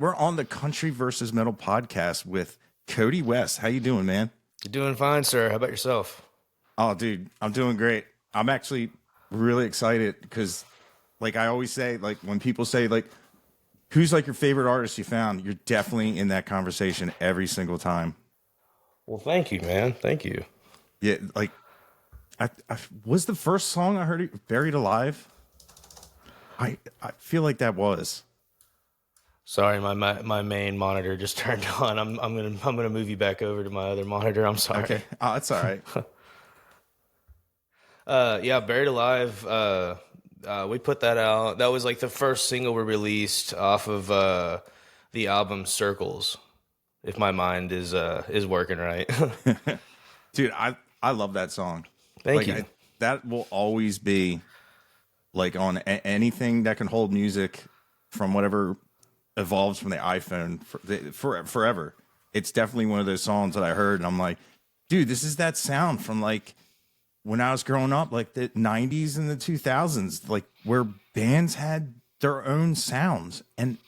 We're on the Country versus Metal podcast with Kody West. How you doing, man? You're doing fine, sir. How about yourself? Oh, dude, I'm doing great. I'm actually really excited because, like I always say, like when people say, like, who's like your favorite artist you found, you're definitely in that conversation every single time. Well, thank you, man. Thank you. Yeah, like I was the first song I heard Buried Alive. I feel like that was. Sorry, my main monitor just turned on. I'm gonna move you back over to my other monitor. I'm Okay. sorry. Oh, that's all right. Yeah, Buried Alive. We put that out. That was like the first single we released off of the album Circles. If my mind is working right. Dude, I love that song. Thank Like you. that will always be like on anything that can hold music from whatever evolves from the iPhone for forever. It's definitely one of those songs that I heard and I'm like, dude, this is that sound from like when I was growing up, like the 90s and the 2000s, like where bands had their own sounds and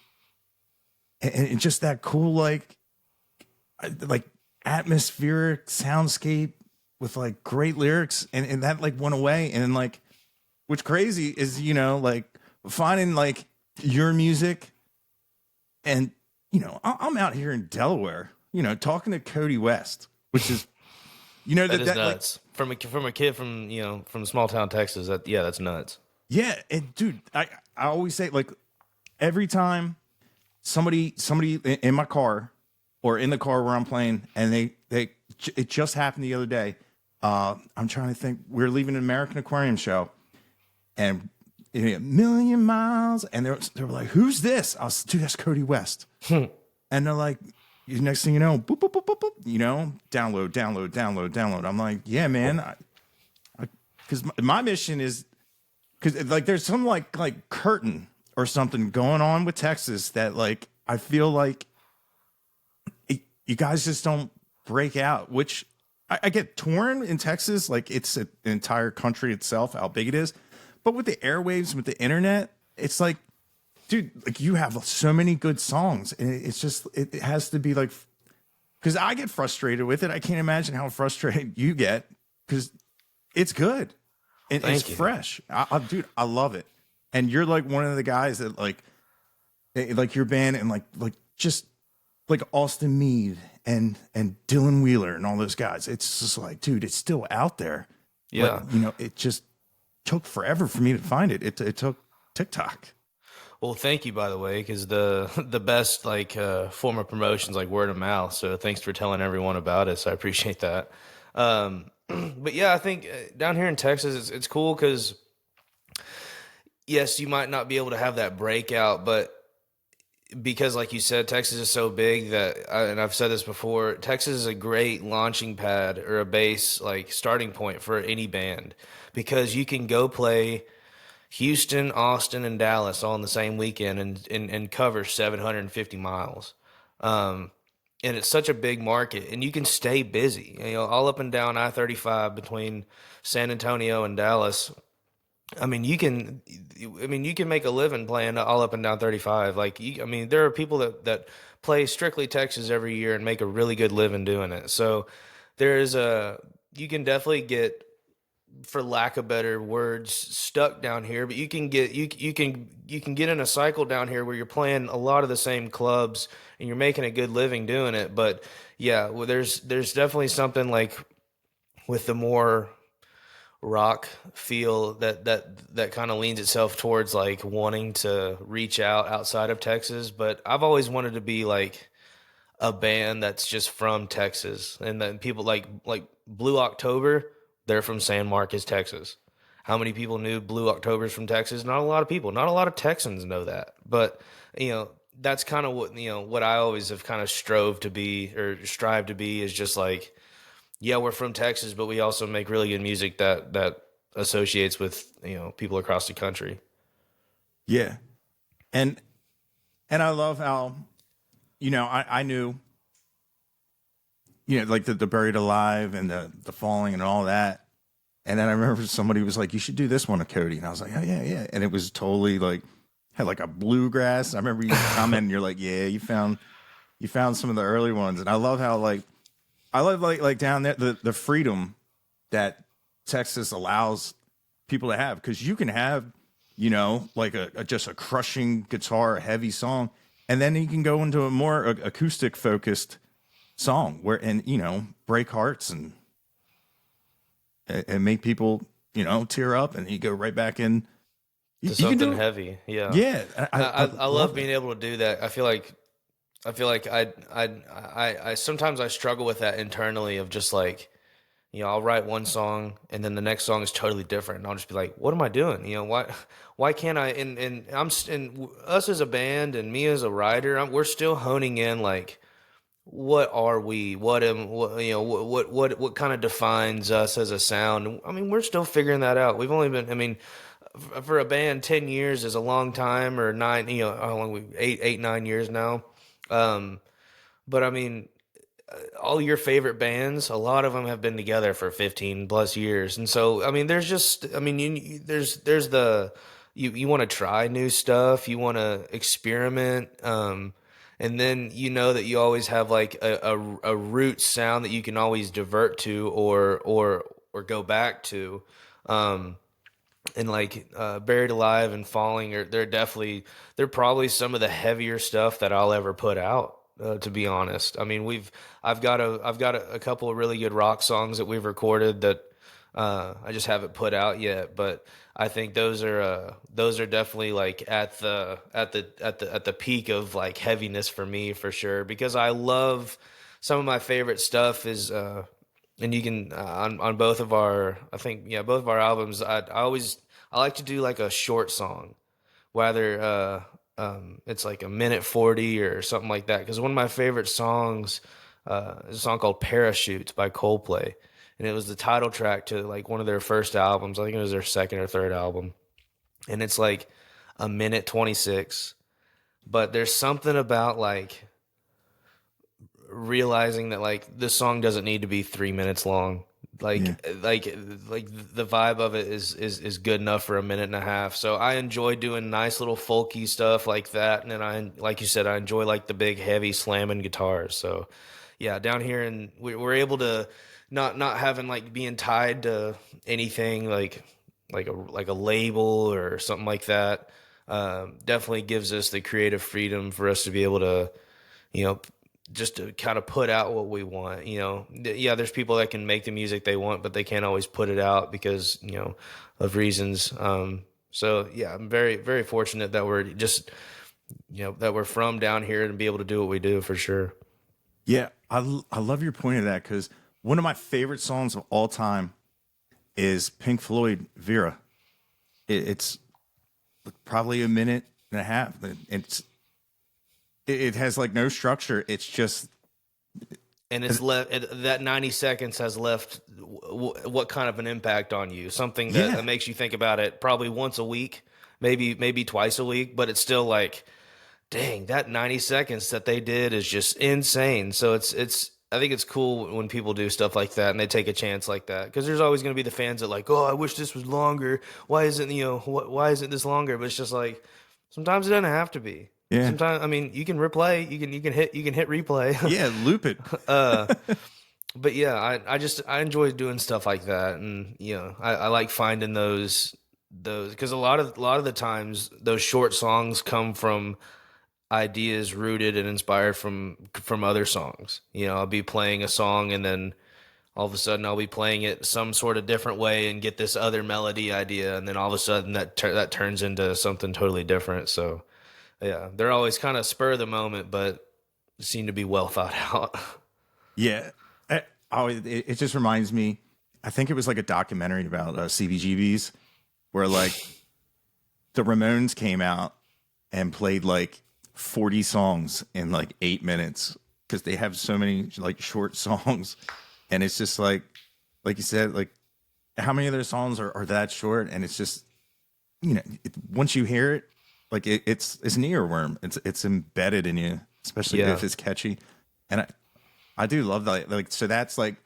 just that cool like atmospheric soundscape with like great lyrics and that like went away and then like what's crazy is like finding like your music and I'm out here in Delaware talking to Kody West, which is That is that nuts. From a kid from small town Texas. That's nuts. yeah, and dude, I always say like every time somebody in my car or in the car where I'm playing and it just happened the other day. I'm trying to think. We were leaving an American Aquarium show, and a million miles, and they were like, "Who's this?" I was, dude, that's Kody West. And they're like, next thing you know, boop, boop, boop, boop, boop, download. I'm like, yeah, man, because my mission is because like there's some like curtain or something going on with Texas that like I feel like you guys just don't break out, which I get torn in Texas. Like it's an entire country itself, how big it is. But with the airwaves, with the internet, it's like, dude, like you have so many good songs. And it's just, it has to be like, because I get frustrated with it. I can't imagine how frustrated you get because it's good and it's Thank you. fresh. Dude, I love it. And you're like one of the guys that like your band and like just like Austin Meade and Dylan Wheeler and all those guys. It's just like, dude, it's still out there. Yeah. But, it just took forever for me to find it. It took TikTok. Well, thank you, by the way, because the best form of promotion is like word of mouth. So thanks for telling everyone about us. I appreciate that. But yeah, I think down here in Texas, it's cool because yes, you might not be able to have that breakout, but because like you said, Texas is so big and I've said this before, Texas is a great launching pad or a base like starting point for any band because you can go play Houston, Austin, and Dallas all in the same weekend and cover 750 miles. And it's such a big market and you can stay busy, all up and down I-35 between San Antonio and Dallas. I mean, you can make a living playing all up and down 35. There are people that play strictly Texas every year and make a really good living doing it. So you can definitely get, for lack of better words, stuck down here, but you can get in a cycle down here where you're playing a lot of the same clubs and you're making a good living doing it. But yeah, well, there's definitely something like with the more rock feel that kind of leans itself towards like wanting to reach outside of Texas. But I've always wanted to be like a band that's just from Texas, and then people like Blue October, they're from San Marcos, Texas. How many people knew Blue October's from Texas? Not a lot of people. Not a lot of Texans know that. But that's kind of what I always have kind of strive to be is just like, yeah, we're from Texas, but we also make really good music that associates with people across the country. Yeah. And I love how I knew like the Buried Alive and the Falling and all that. And then I remember somebody was like, you should do this one of Cody. And I was like, oh, yeah. And it was totally like had like a bluegrass. I remember you commenting, you're like, yeah, you found some of the early ones. And I love how like down there the freedom that Texas allows people to have, because you can have, you know, like just a crushing guitar, heavy song, and then you can go into a more acoustic focused song where, and you know, break hearts and make people, you know, tear up, and you go right back in. To You can something do it. heavy. Yeah. Yeah, I love love that. being able to do that. I feel like I sometimes I struggle with that internally of just like, you know, I'll write one song and then the next song is totally different. And I'll just be like, what am I doing? You know, why can't I, and us as a band and me as a writer, we're still honing in like, what are we? You know, what kind of defines us as a sound? I mean, we're still figuring that out. We've only been, I mean, for a band, 10 years is a long time, or nine, you know, how long eight, 9 years now. Um, but I mean, all your favorite bands, a lot of them have been together for 15 plus years. And so, I mean, there's just, I mean, there's you want to try new stuff, you want to experiment. And then you know that you always have like a root sound that you can always divert to or go back to. And like Buried Alive and Falling they're probably some of the heavier stuff that I'll ever put out, to be honest. I mean, I've got a couple of really good rock songs that we've recorded that I just haven't put out yet, but I think those are definitely like at the peak of like heaviness for me, for sure, because I love some of my favorite stuff is and you can on both of our, I think, yeah, both of our albums, I like to do like a short song, whether it's like a minute 40 or something like that, because one of my favorite songs is a song called Parachutes by Coldplay, and it was the title track to like one of their first albums. I think it was their second or third album, and it's like a minute 26, but there's something about like realizing that like this song doesn't need to be 3 minutes long. Like Yeah. like the vibe of it is good enough for a minute and a half. So I enjoy doing nice little folky stuff like that, and then like you said, I enjoy like the big heavy slamming guitars. So yeah, down here, and we're able to not having like being tied to anything like a label or something like that. Definitely gives us the creative freedom for us to be able to, you know, just to kind of put out what we want. You know, yeah, there's people that can make the music they want, but they can't always put it out because, you know, of reasons. So yeah, I'm very, very fortunate that we're just, you know, that we're from down here and be able to do what we do, for sure. Yeah, I love your point of that, because one of my favorite songs of all time is Pink Floyd Vera. It's probably a minute and a half. It has like no structure. It's just, And it's that 90 seconds has left what kind of an impact on you? Something that, yeah, that makes you think about it probably once a week, maybe twice a week, but it's still like, dang, that 90 seconds that they did is just insane. So it's I think it's cool when people do stuff like that and they take a chance like that, because there's always going to be the fans that like, oh, I wish this was longer. Why isn't, you know, why isn't this longer? But it's just like, sometimes it doesn't have to be. yeah, Sometimes, I mean, you can replay, you can hit replay. yeah, loop it. But yeah, I enjoy doing stuff like that, and you know, I like finding those, because a lot of the times those short songs come from ideas rooted and inspired from other songs. You know, I'll be playing a song and then all of a sudden I'll be playing it some sort of different way and get this other melody idea, and then all of a sudden that turns into something totally different. So yeah, they're always kind of spur of the moment, but seem to be well thought out. Yeah, it just reminds me. I think it was like a documentary about CBGBs, where like the Ramones came out and played like 40 songs in like 8 minutes, because they have so many like short songs, and it's just like you said, like how many of their songs are that short, and it's just, you know, once you hear it, like it's an earworm. It's embedded in you, especially Yeah. if it's catchy. And I do love that. Like, so that's like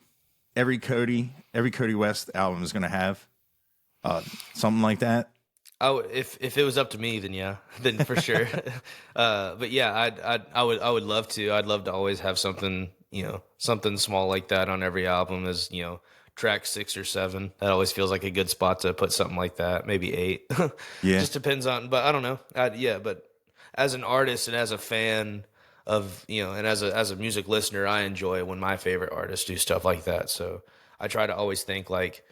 every Kody West album is going to have something like that. If it was up to me, then yeah, then for sure. But yeah, I would love to. I'd love to always have something, something small like that on every album as, track 6 or 7. That always feels like a good spot to put something like that. Maybe 8. Yeah. Just depends on, but I don't know. Yeah, but as an artist and as a fan of, and as a music listener, I enjoy when my favorite artists do stuff like that. So I try to always think like,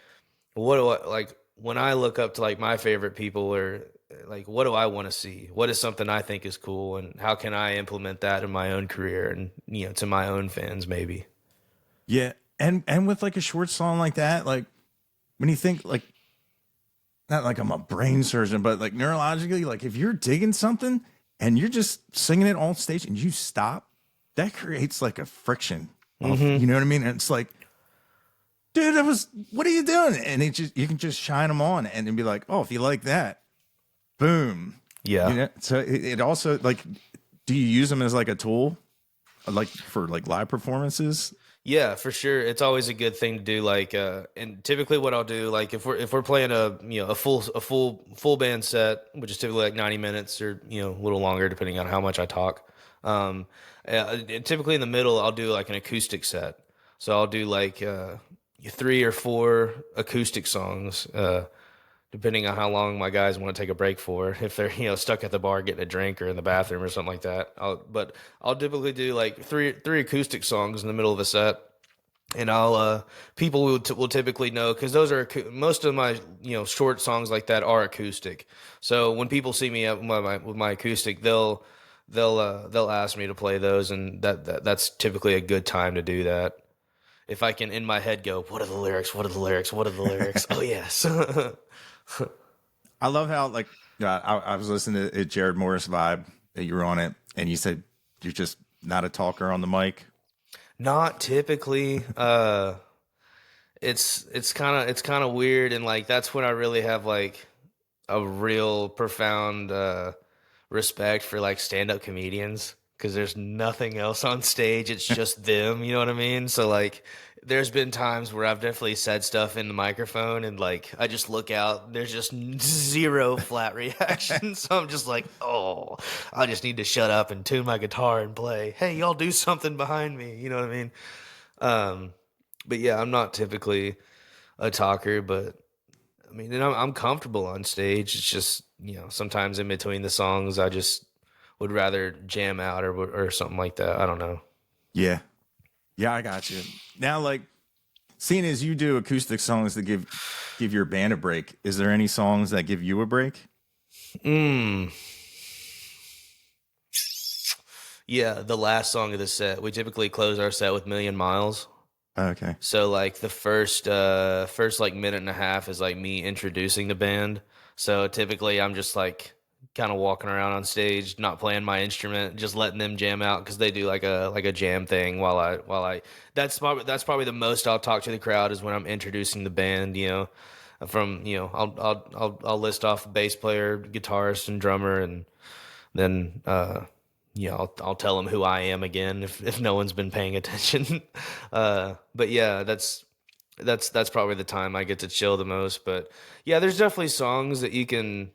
what do I like when I look up to like my favorite people, or like what do I want to see? What is something I think is cool, and how can I implement that in my own career and to my own fans maybe. Yeah. And with like a short song like that, like when you think like, not like I'm a brain surgeon, but like neurologically, like if you're digging something and you're just singing it on stage and you stop, that creates like a friction. You know what I mean? And it's like, dude, what are you doing? And you can just shine them on and then be like, oh, if you like that, boom. Yeah. So it also like, do you use them as like a tool, like for like live performances? Yeah, for sure. It's always a good thing to do. Like, and typically what I'll do, like if we're playing a full band set, which is typically like 90 minutes or a little longer depending on how much I talk. Typically in the middle, I'll do like an acoustic set. So I'll do like 3 or 4 acoustic songs, depending on how long my guys want to take a break for. If they're stuck at the bar getting a drink or in the bathroom or something like that, I'll typically do like three acoustic songs in the middle of a set, and I'll people will typically know, because those are most of my short songs like that are acoustic. So when people see me up with my acoustic, they'll ask me to play those, and that's typically a good time to do that. If I can in my head go, what are the lyrics? What are the lyrics? What are the lyrics? Oh yes. I love how like I was listening to Jared Morris Vibe that you were on it, and you said you're just not a talker on the mic. Not typically. It's kind of weird, and like that's when I really have like a real profound respect for like stand-up comedians, because there's nothing else on stage. It's just them, you know what I mean? So like there's been times where I've definitely said stuff in the microphone and like I just look out, there's just zero flat reaction. So I'm just like, oh, I just need to shut up and tune my guitar and play. Hey, y'all do something behind me, you know what I mean? But yeah, I'm not typically a talker, but I mean, and I'm comfortable on stage. It's just, sometimes in between the songs, I just would rather jam out or something like that. I don't know. Yeah. Yeah, I got you. Now, like, seeing as you do acoustic songs that give your band a break, is there any songs that give you a break? Yeah, the last song of the set. We typically close our set with Million Miles. Okay. So like the first like minute and a half is like me introducing the band. So typically I'm just like kind of walking around on stage, not playing my instrument, just letting them jam out, because they do like a jam thing while I that's probably the most I'll talk to the crowd, is when I'm introducing the band. I'll list off bass player, guitarist, and drummer, and then I'll tell them who I am again if no one's been paying attention. But yeah, that's probably the time I get to chill the most. But yeah, there's definitely songs that you can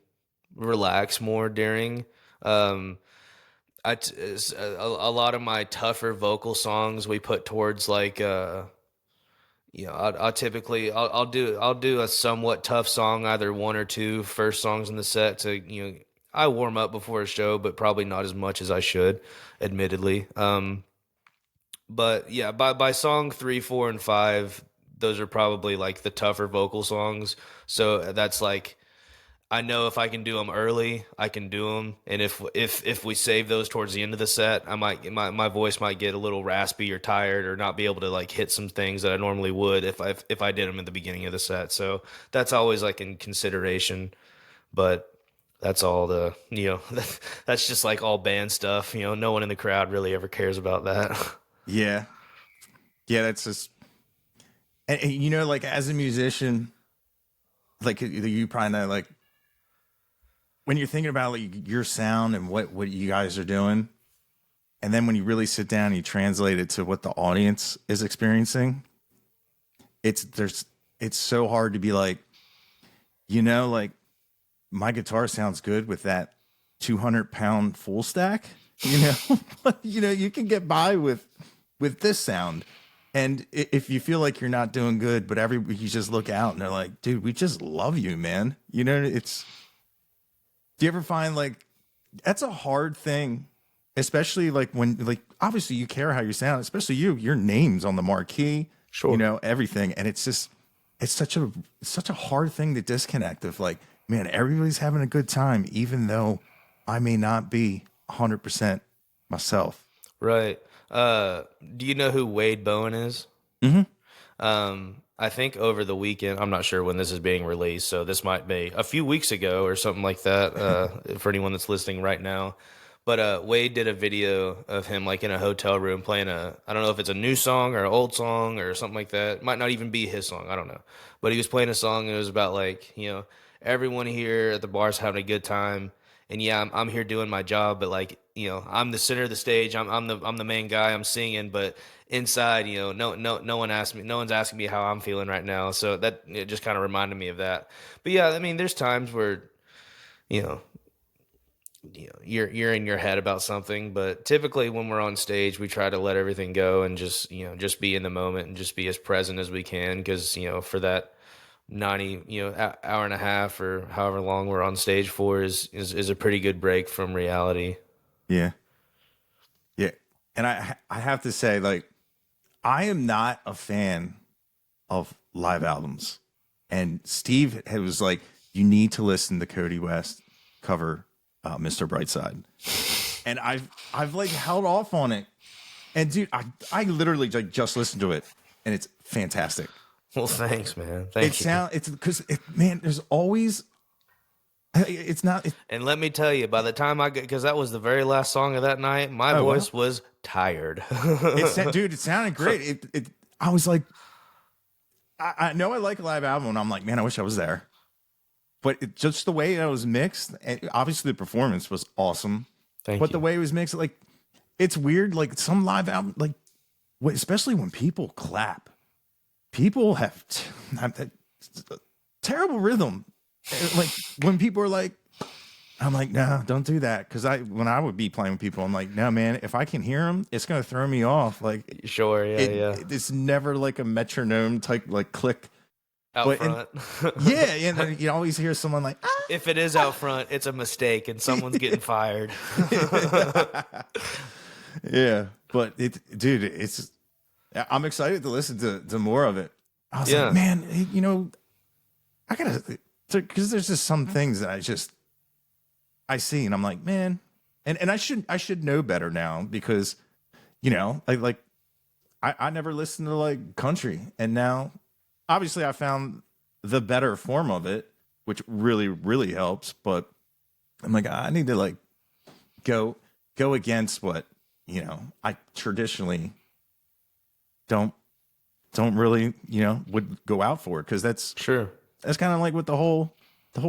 relax more during. A lot of my tougher vocal songs we put towards like I'll do a somewhat tough song, either one or two first songs in the set to I warm up before a show, but probably not as much as I should, admittedly. But yeah, by song 3, 4, and 5, those are probably like the tougher vocal songs. So that's like, I know if I can do them early, I can do them, and if we save those towards the end of the set, my voice might get a little raspy or tired, or not be able to like hit some things that I normally would if I did them at the beginning of the set. So that's always like in consideration, but that's all that's just like all band stuff. No one in the crowd really ever cares about that. Yeah. Yeah, that's just, and like as a musician, like you probably know, like when you're thinking about like your sound and what you guys are doing, and then when you really sit down and you translate it to what the audience is experiencing, it's so hard to be like, like my guitar sounds good with that 200-pound full stack, you know. But, you know, you can get by with this sound. And if you feel like you're not doing good, but you just look out and they're like, dude, we just love you, man. You know, do you ever find like that's a hard thing, especially like when, like, obviously you care how you sound, especially your name's on the marquee, Sure. you know, everything. And it's such a hard thing to disconnect of like, man, everybody's having a good time, even though I may not be 100% myself. Right. Do you know who Wade Bowen is? Mm-hmm. I think over the weekend, I'm not sure when this is being released, so this might be a few weeks ago or something like that, for anyone that's listening right now. But Wade did a video of him like in a hotel room playing I don't know if it's a new song or an old song or something like that. It might not even be his song, I don't know. But he was playing a song and it was about like, you know, everyone here at the bar's having a good time. And yeah, I'm here doing my job, but like, you know, I'm the center of the stage. I'm the main guy. I'm singing, but inside, you know, no one's asking me how I'm feeling right now. So that it just kind of reminded me of that. But yeah, I mean, there's times where, you know, you're in your head about something, but typically when we're on stage, we try to let everything go and just, you know, just be in the moment and just be as present as we can, because, you know, for that 90, you know, hour and a half or however long we're on stage for is a pretty good break from reality. Yeah. Yeah. And I have to say, like, I am not a fan of live albums. And Steve was like, you need to listen to Kody West cover Mr. Brightside. And I've like held off on it. And dude, I literally like just listened to it and it's fantastic. Well, thanks, man. Thank you. It's because man, there's always it's not. And let me tell you, by the time because that was the very last song of that night, my voice was tired. Dude, it sounded great. I was like, I know I like a live album, and I'm like, man, I wish I was there. But just the way it was mixed, and obviously the performance was awesome. Thank you. The way it was mixed, like, it's weird. Like some live album, like, especially when people clap. People have terrible rhythm. Like when people are like, I'm like, no, don't do that. Because when I would be playing with people, I'm like, no, man, if I can hear them, it's gonna throw me off. Like, sure, yeah. It's never like a metronome type like click out front. And you always hear someone like, ah! If it is out front, it's a mistake and someone's getting fired. Yeah, but it's. I'm excited to listen to more of it. I was like, man, you know, I gotta, because there's just some things that I see and I'm like, man, and I should know better now, because, you know, I never listened to like country, and now obviously I found the better form of it, which really, really helps. But I'm like, I need to like go against what, you know, I traditionally don't really, you know, would go out for, because that's kind of like what the whole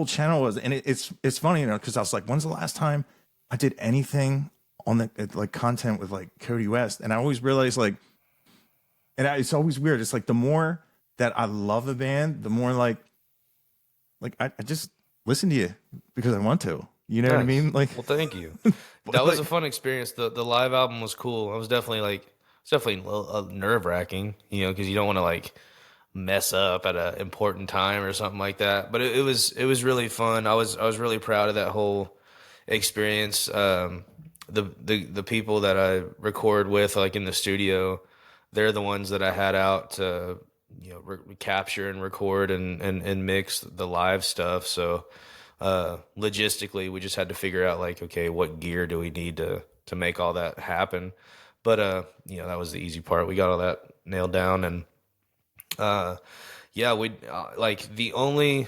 channel was. And it's funny, you know, because I was like, when's the last time I did anything on the like content with like Kody West? And I always realized like, it's always weird. It's like the more that I love a band, the more like I just listen to you because I want to. You know what I mean? Like, well, thank you. That was a fun experience. The live album was cool. I was definitely it's definitely nerve wracking, you know, because you don't want to like mess up at an important time or something like that. But it was really fun. I was really proud of that whole experience. The people that I record with, like in the studio, they're the ones that I had out to, you know, capture and record and mix the live stuff. So logistically, we just had to figure out like, okay, what gear do we need to make all that happen? But you know, that was the easy part. We got all that nailed down, and we like the only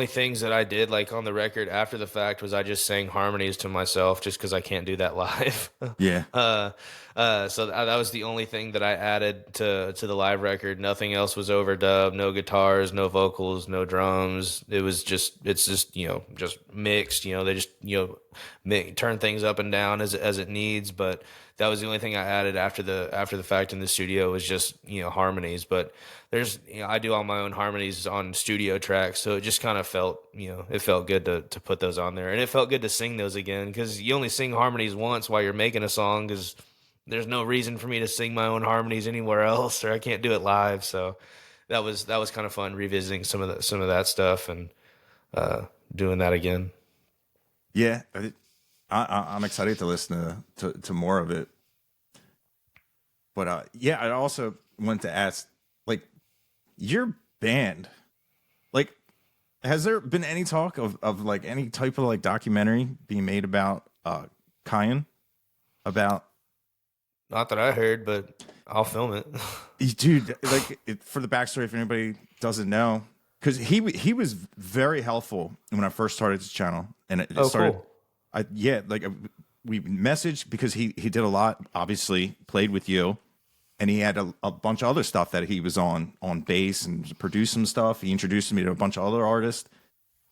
things that I did like on the record after the fact was I just sang harmonies to myself, just because I can't do that live. Yeah. So that was the only thing that I added to the live record. Nothing else was overdubbed. No guitars, no vocals, no drums. It's just, you know, just mixed. You know, they just, you know, turn things up and down as it needs. But that was the only thing I added after the fact in the studio was just, harmonies. But there's, I do all my own harmonies on studio tracks, so it just kind of felt, it felt good to put those on there, and it felt good to sing those again, because you only sing harmonies once while you're making a song, because there's no reason for me to sing my own harmonies anywhere else, or I can't do it live. So that was kind of fun revisiting some of that stuff and doing that again. Yeah, I'm excited to listen to more of it. But yeah, I also wanted to ask, like, your band, like, has there been any talk of like any type of like documentary being made about Kyan? About, not that I heard, but I'll film it. Dude, like, for the backstory, if anybody doesn't know, because he was very helpful when I first started this channel, and it started. Cool. We messaged because he did a lot. Obviously, played with you, and he had a bunch of other stuff that he was on bass and produced some stuff. He introduced me to a bunch of other artists,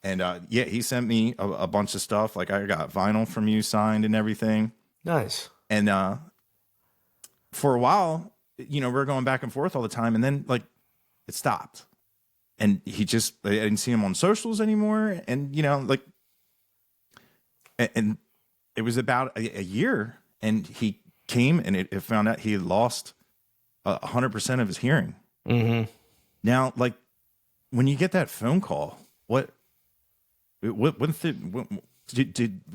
and he sent me a bunch of stuff. Like, I got vinyl from you signed and everything. Nice. And for a while, we were going back and forth all the time, and then like it stopped, and I didn't see him on socials anymore, and and it was about a year, and he came and it found out he had lost 100% of his hearing. Mm-hmm. Now, like, when you get that phone call, what was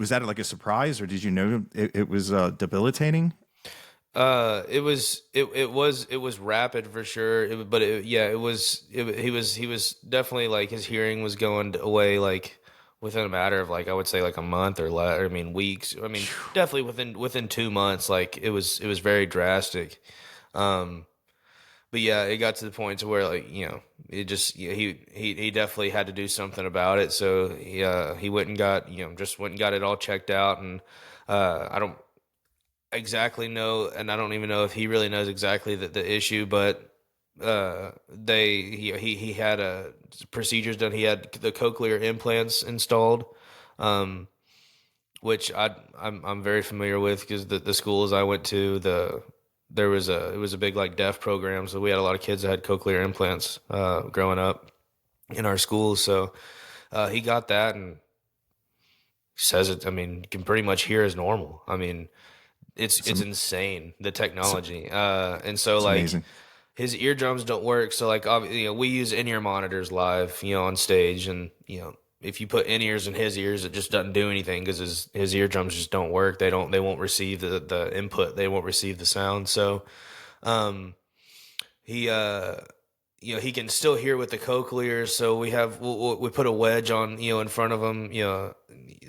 that like a surprise, or did you know it was debilitating? It was rapid for sure. He was definitely, like, his hearing was going away, like, within a matter of, like, I would say like a month or less. I mean, weeks. I mean, definitely within 2 months. Like, it was very drastic. But yeah, it got to the point to where, like, it just, he definitely had to do something about it. So he went and got, went and got it all checked out. And I don't exactly know, and I don't even know if he really knows exactly the issue, but he had procedures done. He had the cochlear implants installed, which I'm very familiar with, because the schools I went to, it was a big, like, deaf program, so we had a lot of kids that had cochlear implants growing up in our schools. So he got that, and says it. I mean, can pretty much hear as normal. I mean, it's insane, the technology. And so, like, amazing. His eardrums don't work. So, like, we use in-ear monitors live, on stage, and if you put in-ears in his ears, it just doesn't do anything, because his eardrums just don't work. They won't receive the input. They won't receive the sound. So, he can still hear with the cochlear. So we put a wedge on, in front of him,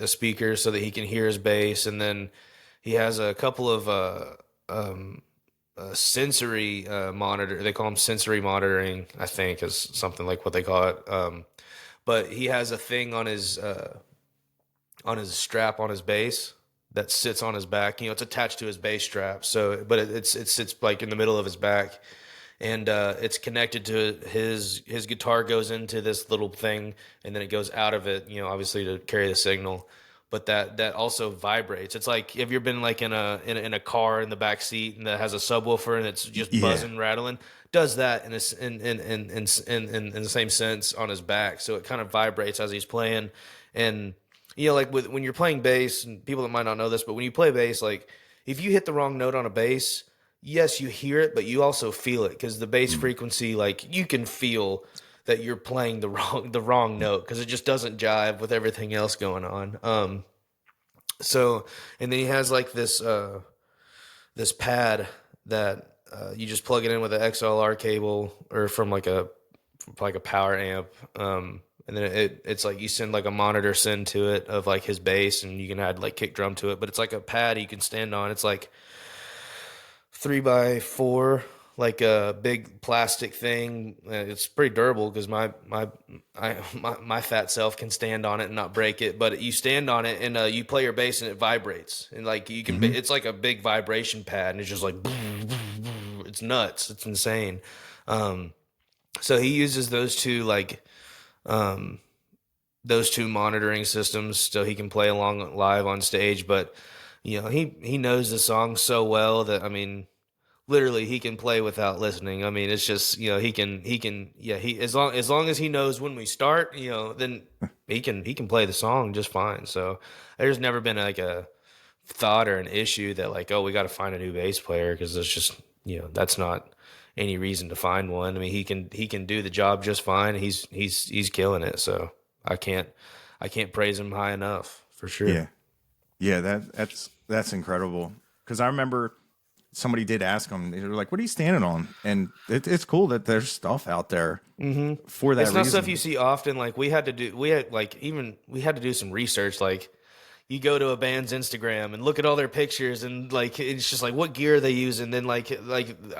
a speaker, so that he can hear his bass. And then he has a couple of sensory monitor. They call them sensory monitoring, I think, is something like what they call it. But he has a thing on his strap on his bass that sits on his back. It's attached to his bass strap. So, but it sits like in the middle of his back, and it's connected to his guitar goes into this little thing, and then it goes out of it, obviously to carry the signal. But that also vibrates. It's like, if you've been, like, in a car in the back seat, and that has a subwoofer and it's just buzzing, rattling, does that in the same sense on his back. So it kind of vibrates as he's playing. And like, when you're playing bass, and people that might not know this, but when you play bass, like, if you hit the wrong note on a bass, yes, you hear it, but you also feel it, because the bass frequency, like, you can feel that you're playing the wrong note, because it just doesn't jive with everything else going on. So, and then he has, like, this pad that you just plug it in with an XLR cable, or from like a power amp. And then it's like you send, like, a monitor send to it of, like, his bass, and you can add, like, kick drum to it. But it's like a pad you can stand on. It's like 3x4, like a big plastic thing. It's pretty durable, because my fat self can stand on it and not break it. But you stand on it, and you play your bass, and it vibrates, and, like, you can. It's like a big vibration pad, and it's just like, it's nuts. It's insane. So he uses those two, like, those two monitoring systems so he can play along live on stage. But he knows the song so well that, I mean, literally he can play without listening. I mean, it's just, he as long as he knows when we start, then he can play the song just fine. So there's never been like a thought or an issue that like, oh, we got to find a new bass player, because it's just, that's not any reason to find one. I mean, he can do the job just fine. He's killing it. So I can't praise him high enough, for sure. Yeah. Yeah, that's incredible. Because I remember somebody did ask him, they were like, what are you standing on? And it's cool that there's stuff out there for that It's not reason. stuff you see often. Like we had to do some research. Like you go to a band's Instagram and look at all their pictures, and like it's just like what gear they use. And then like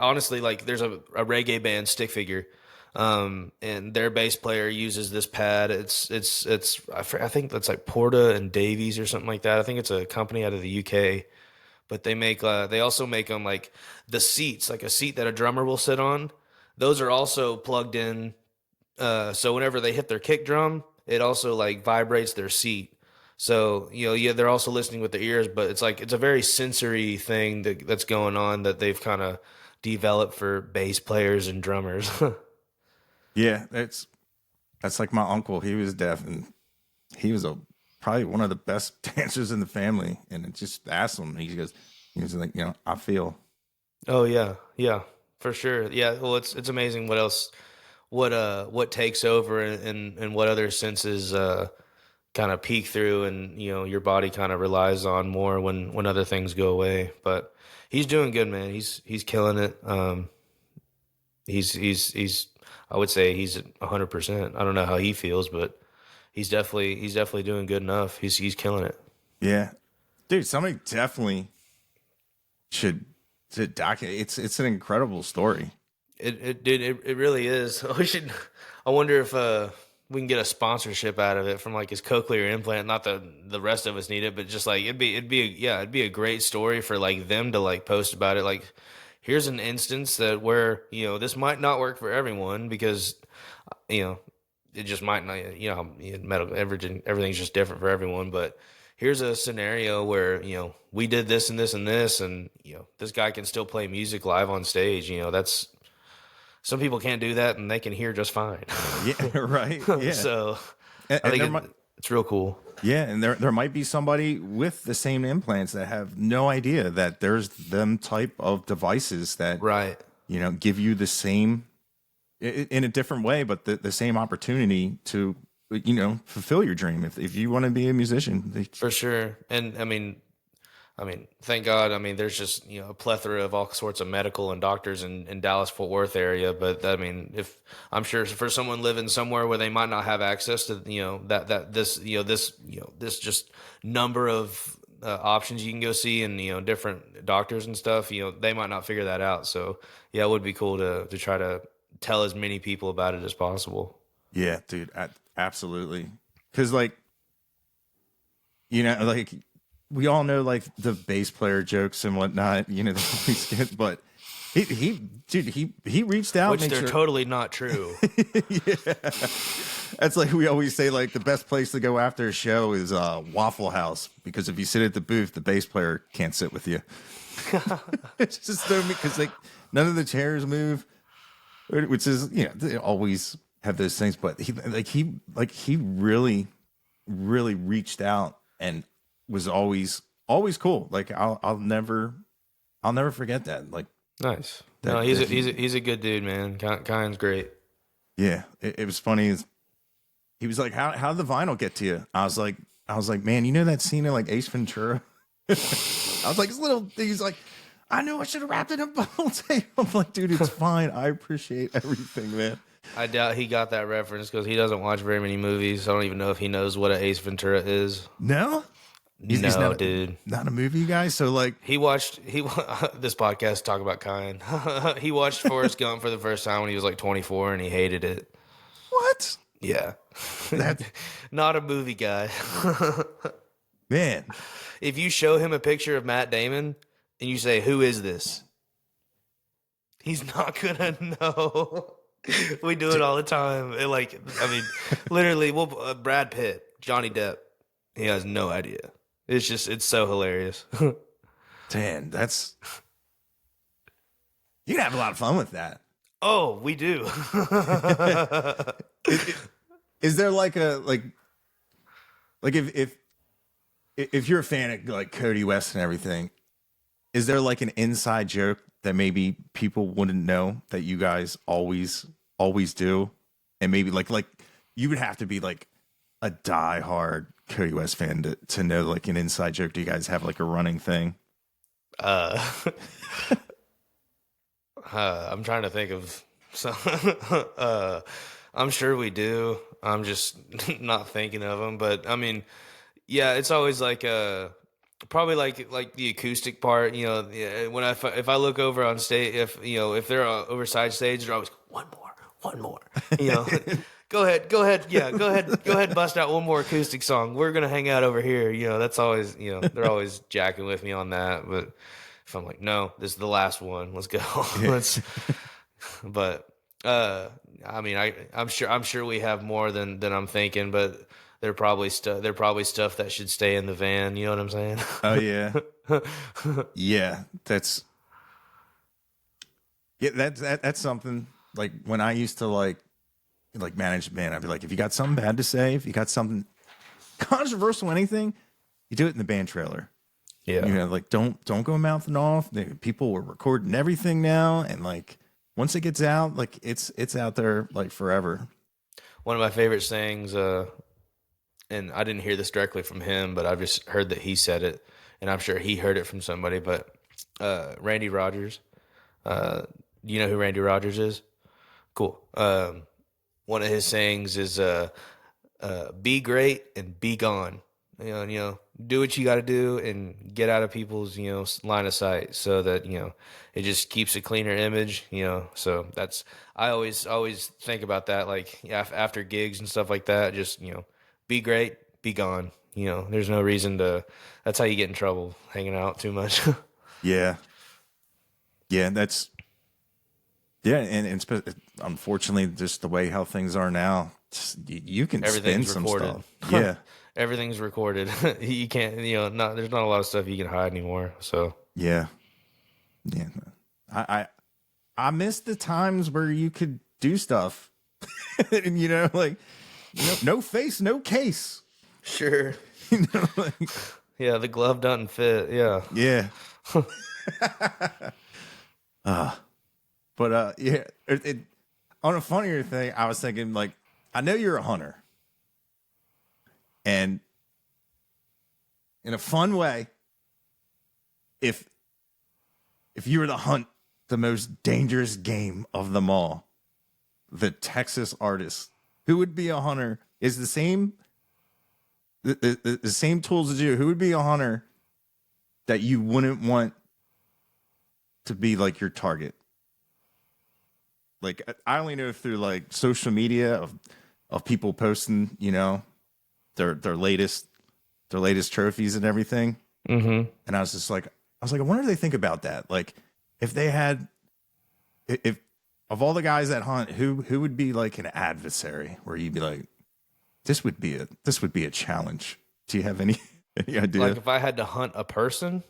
honestly, like there's a reggae band, Stick Figure, and their bass player uses this pad. I think that's like Porta and Davies or something like that. I think it's a company out of the UK. But they also make them like the seats, like a seat that a drummer will sit on. Those are also plugged in. So whenever they hit their kick drum, it also like vibrates their seat. So, they're also listening with their ears, but it's a very sensory thing that's going on that they've kind of developed for bass players and drummers. Yeah, that's like my uncle. He was deaf, and he was probably one of the best dancers in the family. And it just asked him, he was like, I feel. Oh yeah. Yeah, for sure. Yeah. Well, it's amazing what takes over, and what other senses, kind of peek through, and, your body kind of relies on more when other things go away. But he's doing good, man. He's killing it. He's I would say he's 100%. I don't know how he feels, but he's definitely doing good enough. He's killing it. Yeah, dude, somebody definitely should document. It's an incredible story. It really is. I wonder if we can get a sponsorship out of it from like his cochlear implant. Not that the rest of us need it, but just like it'd be a great story for like them to like post about it. Like, here's an instance where this might not work for everyone, because it just might not. Medical everything's just different for everyone. But here's a scenario where we did this and this and this, and this guy can still play music live on stage. That's, some people can't do that, and they can hear just fine. Yeah, right. Yeah. So I think it's real cool. Yeah, and there might be somebody with the same implants that have no idea that there's them type of devices that Right. Give you the same, in a different way, but the same opportunity to fulfill your dream if you want to be a musician. For sure. And I mean, thank God. I mean, there's just a plethora of all sorts of medical and doctors in Dallas Fort Worth area. But I mean, if I'm sure for someone living somewhere where they might not have access to this just number of options you can go see, and different doctors and stuff, they might not figure that out. So yeah, it would be cool to try to tell as many people about it as possible. Yeah, dude, absolutely. Because like we all know like the bass player jokes and whatnot, but he reached out, which they're totally not true. Yeah, that's like we always say, like the best place to go after a show is Waffle House, because if you sit at the booth, the bass player can't sit with you. It's just so, because like none of the chairs move, which is they always have those things, but he really reached out and was always cool. Like I'll never forget that. Like, nice. No, he's a good dude, man. Kyan's great. Yeah, it was funny. He was like, "How did the vinyl get to you?" I was like, "Man, you know that scene in like Ace Ventura?" I was like, he's like, "I knew I should have wrapped it in bubble tape." I'm like, "Dude, it's fine. I appreciate everything, man." I doubt he got that reference because he doesn't watch very many movies. I don't even know if he knows what an Ace Ventura is. No. He's not, dude. Not a movie guy. So like he watched this podcast talk about Kyan. He watched Forrest Gump for the first time when he was like 24 and he hated it. What? Yeah. That's not a movie guy. Man. If you show him a picture of Matt Damon and you say, "Who is this?" He's not gonna know. We do it all the time. Like, I mean, literally, Brad Pitt, Johnny Depp, he has no idea. It's so hilarious. Dan, you can have a lot of fun with that. Oh, we do. Is there like if you're a fan of like Kody West and everything, is there like an inside joke that maybe people wouldn't know that you guys always do, and maybe like you would have to be like a diehard Kody West fan to know like an inside joke? Do you guys have like a running thing? I'm trying to think of some. I'm sure we do. I'm just not thinking of them. But I mean, yeah, it's always like probably like the acoustic part. You know, when if I look over on stage, if they're oversized stage, they're always one more. You know, go ahead, yeah, go ahead, bust out one more acoustic song. We're gonna hang out over here. You know, that's always they're always jacking with me on that, but. If I'm like, no, this is the last one. Let's go. But I mean, I'm sure we have more than I'm thinking, but they're probably stuff that should stay in the van. You know what I'm saying? Oh yeah, yeah. That's something. Like when I used to like manage a band, I'd be like, if you got something bad to say, if you got something controversial, anything, you do it in the band trailer. Yeah. You know, like don't go mouthing off. People were recording everything now, and like once it gets out, like it's out there like forever. One of my favorite sayings, and I didn't hear this directly from him, but I've just heard that he said it, and I'm sure he heard it from somebody. But Randy Rogers, do you know who Randy Rogers is? Cool. One of his sayings is "Be great and be gone." You know, do what you got to do and get out of people's, line of sight so that, it just keeps a cleaner image, so I always think about that. Like after gigs and stuff like that, just, be great, be gone. There's no reason that's how you get in trouble, hanging out too much. Yeah. Yeah. And unfortunately, just the way how things are now, you can spin some stuff. Yeah. Everything's recorded. You can't, there's not a lot of stuff you can hide anymore. So yeah. I miss the times where you could do stuff, and no face, no case. Sure. Yeah, the glove doesn't fit. Yeah. Yeah. But yeah. On a funnier thing, I was thinking like, I know you're a hunter. And in a fun way, if you were to hunt the most dangerous game of them all, the Texas artist, who would be a hunter, is the same tools as you. Who would be a hunter that you wouldn't want to be like your target? Like I only know through like social media of people posting, their latest trophies and everything. Mm-hmm. And I was like, I wonder if they think about that. Like if they had, if of all the guys that hunt, who would be like an adversary where you'd be like, this would be a challenge. Do you have any idea? Like if I had to hunt a person,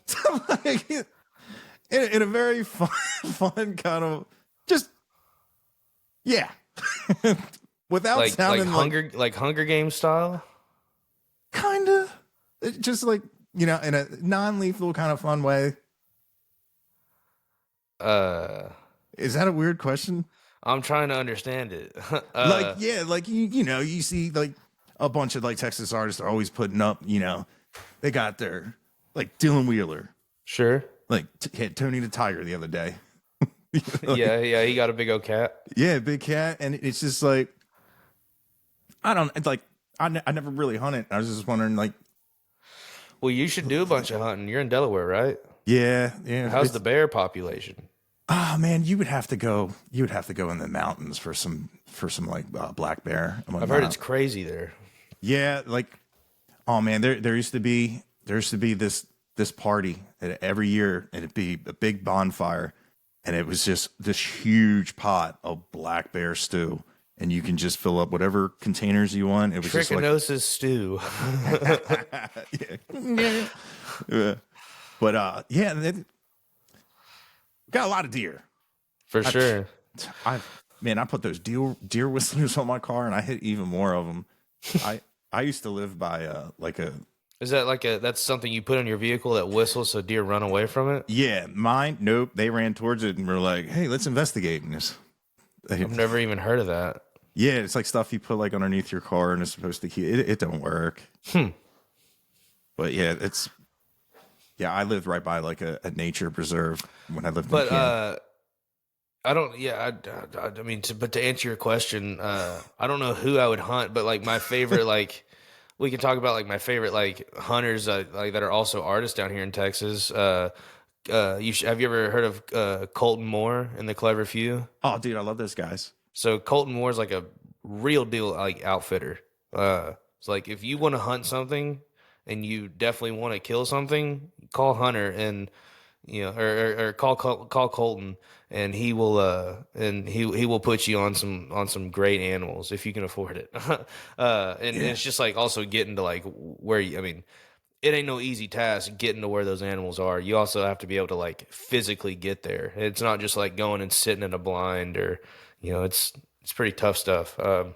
like, in a very fun kind of just, yeah. Without sounding like Hunger Games style. Kind of, just like, in a non-lethal kind of fun way. Is that a weird question? I'm trying to understand it. Like, yeah, like, you see like a bunch of like Texas artists are always putting up, they got their like Dylan Wheeler. Sure. Like hit Tony the Tiger the other day. Like, yeah, he got a big old cat. Yeah, big cat. And it's just like, I never really hunted. I was just wondering, like, well, you should do a bunch of hunting. You're in Delaware, right? Yeah. How's the bear population? Oh man, you would have to go in the mountains for some like black bear. I've heard it's crazy there. Yeah, like, oh man, there used to be this party every year, and it'd be a big bonfire, and it was just this huge pot of black bear stew. And you can just fill up whatever containers you want. It was just like stew. yeah. Yeah. But yeah, got a lot of deer. For sure. I put those deer whistlers on my car, and I hit even more of them. I used to live by like a. Is that like that's something you put on your vehicle that whistles so deer run away from it? Yeah, mine. Nope, they ran towards it and were like, "Hey, let's investigate." And I've never even heard of that. Yeah, it's like stuff you put like underneath your car, and it's supposed to keep it. It don't work. But yeah, I lived right by like a nature preserve when I lived. But I don't. Yeah, I mean, but to answer your question, I don't know who I would hunt, but like my favorite, like we can talk about like my favorite like hunters like that are also artists down here in Texas. Have you ever heard of Colton Moore and the Clever Few? Oh, dude, I love those guys. So Colton Moore is like a real deal like outfitter. It's like if you want to hunt something and you definitely want to kill something, call Hunter and or call Colton, and he will he will put you on some great animals if you can afford it. And it's just like also getting to like where I mean, it ain't no easy task getting to where those animals are. You also have to be able to like physically get there. It's not just like going and sitting in a blind or it's pretty tough stuff. But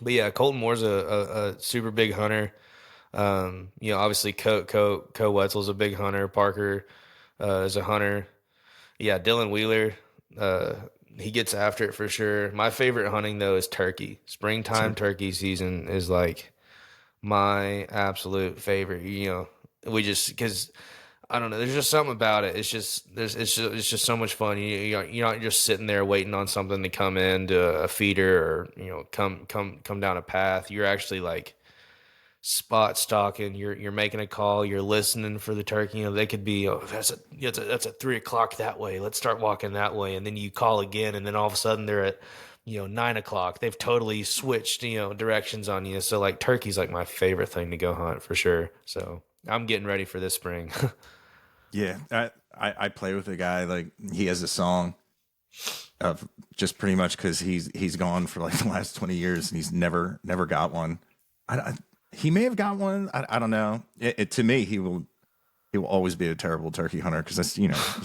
yeah, Colton Moore's a super big hunter. Obviously Co Wetzel's a big hunter. Parker is a hunter. Yeah, Dylan Wheeler, he gets after it for sure. My favorite hunting though is turkey. Springtime turkey season is like my absolute favorite. Because I don't know. There's just something about it. It's just so much fun. You're not just sitting there waiting on something to come in to a feeder or come down a path. You're actually like spot stalking. You're making a call. You're listening for the turkey. They could be that's at 3:00 that way. Let's start walking that way. And then you call again, and then all of a sudden they're at 9:00. They've totally switched directions on you. So like turkey's like my favorite thing to go hunt for sure. So I'm getting ready for this spring. Yeah, I play with a guy, like he has a song of just pretty much because he's gone for like the last 20 years and he's never got one. He may have got one. I don't know. To me, he will always be a terrible turkey hunter because that's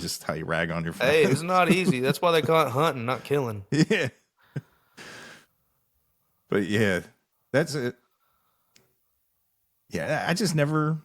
just how you rag on your friends. Hey, it's not easy. That's why they call it hunting, not killing. Yeah. But yeah, that's it. Yeah, I just never.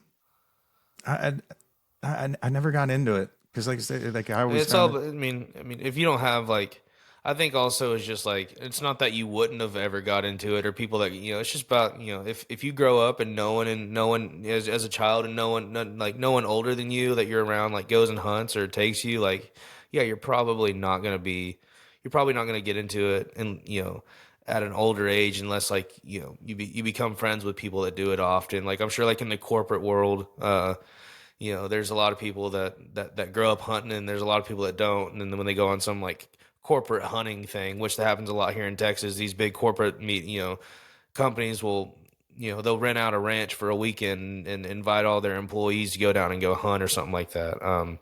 I never got into it because, like I said, like I always. It's all. I mean, if you don't have like, I think also it's just like it's not that you wouldn't have ever got into it or people that it's just about if you grow up and no one as a child and no one older than you that you're around like goes and hunts or takes you like you're probably not gonna get into it and at an older age unless like you become friends with people that do it often. Like I'm sure like in the corporate world. There's a lot of people that grow up hunting and there's a lot of people that don't. And then when they go on some like corporate hunting thing, which that happens a lot here in Texas, these big corporate companies will, they'll rent out a ranch for a weekend and invite all their employees to go down and go hunt or something like that.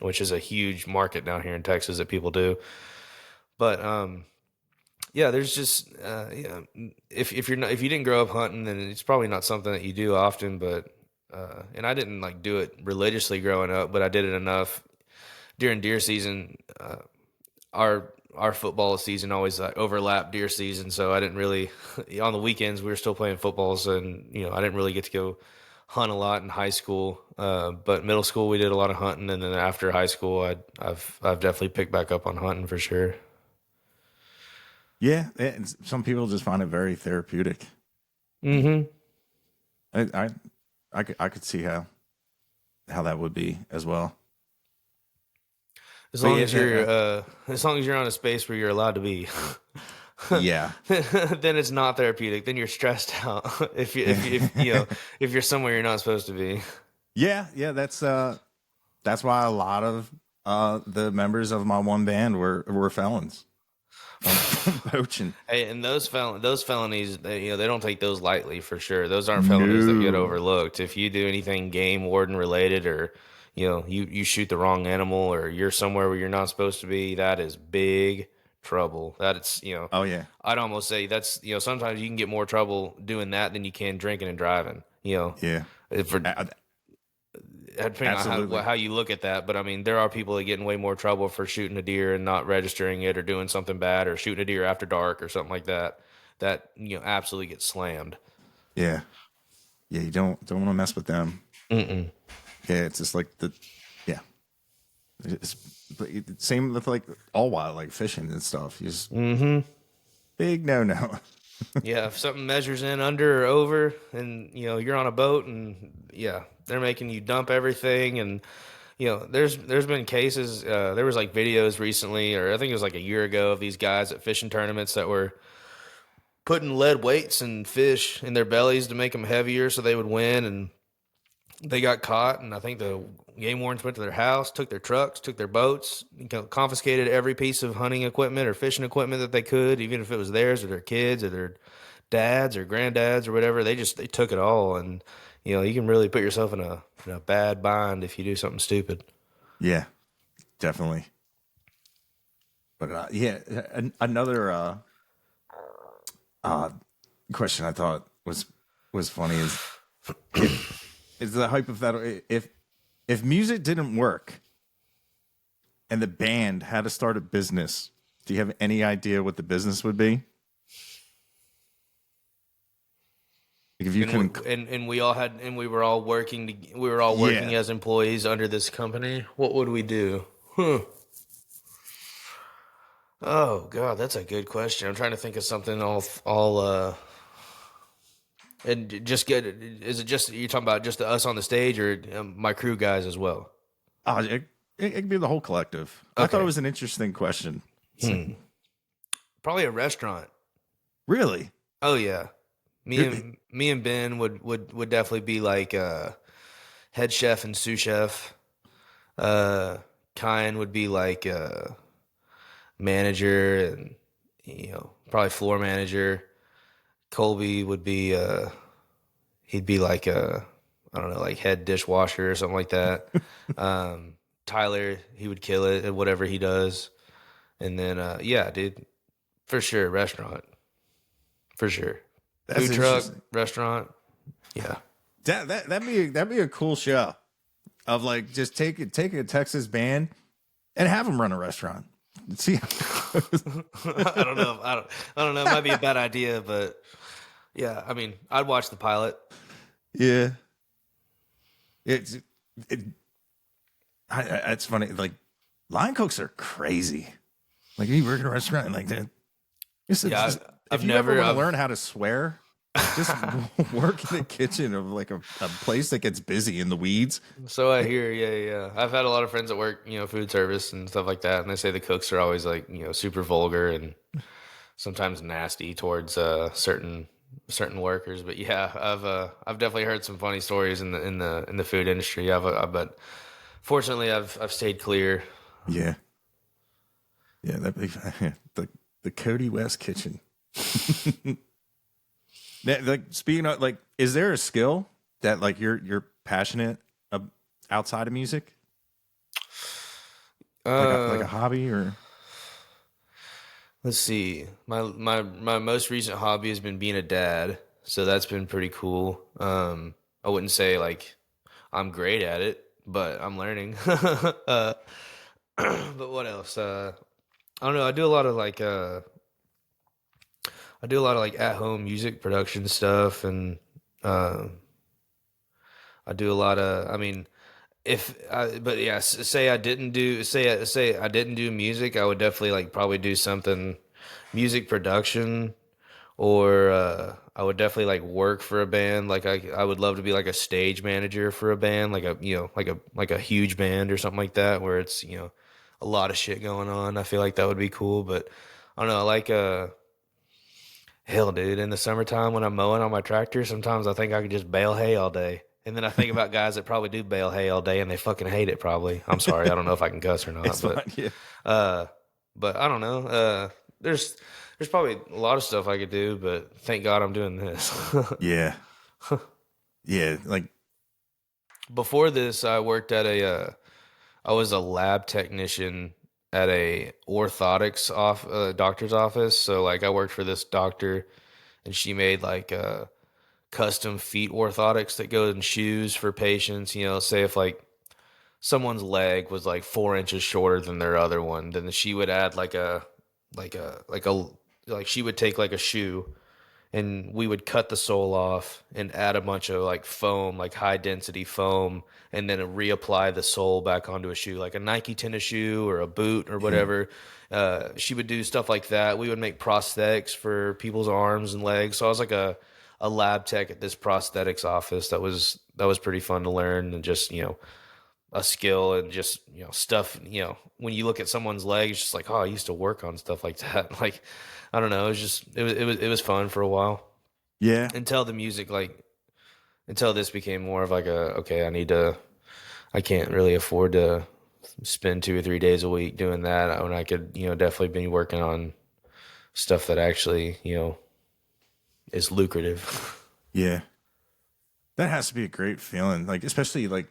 Which is a huge market down here in Texas that people do. But, there's just, if you didn't grow up hunting, then it's probably not something that you do often, but, and I didn't like do it religiously growing up, but I did it enough during deer season. Our football season always overlapped deer season, so I didn't really. On the weekends, we were still playing football, so I didn't really get to go hunt a lot in high school. But middle school, we did a lot of hunting, and then after high school, I've definitely picked back up on hunting for sure. Yeah, some people just find it very therapeutic. Mm-hmm. I could see how that would be as well. As long as you're on a space where you're allowed to be. Yeah. Then it's not therapeutic. Then you're stressed out if you're somewhere you're not supposed to be. Yeah, that's why a lot of the members of my one band were felons. Poaching. Hey, and those felonies, they don't take those lightly for sure. Those aren't felonies that get overlooked. If you do anything game warden related or you shoot the wrong animal or you're somewhere where you're not supposed to be, that is big trouble. That it's, Oh yeah. I'd almost say that's, sometimes you can get more trouble doing that than you can drinking and driving, Yeah. for depending on Absolutely. how you look at that. But I mean, there are people that get in way more trouble for shooting a deer and not registering it or doing something bad or shooting a deer after dark or something like that. That, absolutely gets slammed. Yeah. Yeah. You don't want to mess with them. Mm-mm. Yeah. It's just like yeah. It's same with like all wild, like fishing and stuff. You just big no. Yeah, if something measures in under or over, and you're on a boat, and yeah, they're making you dump everything, and there's been cases. There was like videos recently, or I think it was like a year ago, of these guys at fishing tournaments that were putting lead weights and fish in their bellies to make them heavier so they would win, and they got caught, and I think the game wardens went to their house, took their trucks, took their boats, confiscated every piece of hunting equipment or fishing equipment that they could, even if it was theirs or their kids or their dads or granddads or whatever. They took it all, and you can really put yourself in a bad bind if you do something stupid. Yeah, definitely. But yeah, another question I thought was funny is the hypothetical, if music didn't work and the band had to start a business, do you have any idea what the business would be? Like if you and we all had, and we were all working as employees under this company, what would we do? Oh God, that's a good question. I'm trying to think of something and just get, is it just, you're talking about just us on the stage or my crew guys as well? it could be the whole collective. Okay. I thought it was an interesting question. Probably a restaurant. Really? Oh yeah. Me and Ben would definitely be like head chef and sous chef. Kyan would be like manager and probably floor manager. Colby would be he'd be like I don't know, like head dishwasher or something like that. Tyler, he would kill it at whatever he does. And then yeah, dude, for sure, restaurant. For sure. That's Food truck, restaurant. Yeah. That'd be a cool show of like just take a Texas band and have them run a restaurant. See, I don't know. I don't know. It might be a bad idea, but yeah, I mean, I'd watch the pilot. Yeah, it's funny. Like line cooks are crazy. Like you work in a restaurant like that. If you ever want to learn how to swear, just work in the kitchen of like a place that gets busy in the weeds. So I hear, yeah. I've had a lot of friends that work, food service and stuff like that, and they say the cooks are always like, super vulgar and sometimes nasty towards certain workers. But yeah, I've definitely heard some funny stories in the food industry. But fortunately, I've stayed clear. Yeah, that'd be the Kody West kitchen. Like speaking of, like, is there a skill that like you're passionate outside of music, like a hobby or? Let's see. My most recent hobby has been being a dad, so that's been pretty cool. I wouldn't say like I'm great at it, but I'm learning. But what else? I don't know. I do a lot of like at home music production stuff, and I do a lot of. I mean, say I didn't do music, I would definitely like probably do something music production, or I would definitely like work for a band. Like I would love to be like a stage manager for a band, like a huge band or something like that, where it's a lot of shit going on. I feel like that would be cool, but I don't know. I like hell, dude, in the summertime when I'm mowing on my tractor, sometimes I think I could just bale hay all day. And then I think about guys that probably do bale hay all day and they fucking hate it probably. I'm sorry, I don't know if I can cuss or not. It's but fine, yeah. But I don't know. There's probably a lot of stuff I could do, but thank God I'm doing this. Yeah. Yeah, like Before this, I was a lab technician at a doctor's office. So like I worked for this doctor, and she made like custom feet orthotics that go in shoes for patients. You know, say if like someone's leg was like 4 inches shorter than their other one, then she would add like she would take like a shoe, and we would cut the sole off and add a bunch of like foam, like high density foam, and then reapply the sole back onto a shoe, like a Nike tennis shoe or a boot or whatever. She would do stuff like that. We would make prosthetics for people's arms and legs. So I was like a lab tech at this prosthetics office. That was pretty fun to learn, and just, you know, a skill, and just, you know, stuff, you know, when you look at someone's legs, just like, oh, I used to work on stuff like that. Like, I don't know. It was fun for a while, Yeah. until the music, like, until this became more of like okay, I can't really afford to spend 2 or 3 days a week doing that when I could, you know, definitely be working on stuff that actually, you know, is lucrative. Yeah. That has to be a great feeling. Like, especially like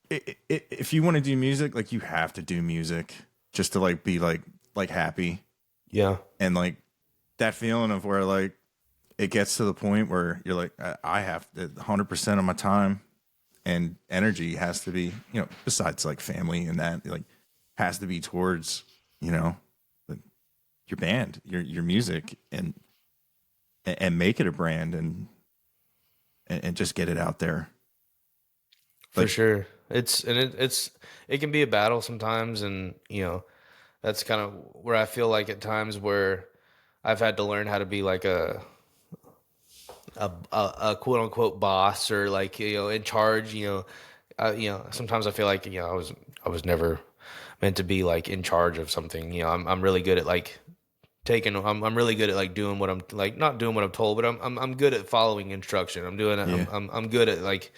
if you want to do music, like you have to do music just to like be like happy. Yeah. And like that feeling of where like it gets to the point where you're like, I have to 100% of my time and energy has to be, you know, besides like family and that, like, has to be towards, you know, like your band, your music, and make it a brand, and just get it out there. For Like, sure. It can be a battle sometimes, and, you know, that's kind of where I feel like at times where I've had to learn how to be like a quote unquote boss, or like, you know, in charge. You know, sometimes I feel like, you know, I was never meant to be like in charge of something. You know, I'm really good at like I'm really good at like doing what I'm like, not doing what I'm told, but I'm good at following instruction. I'm doing it. Yeah. I'm good at like,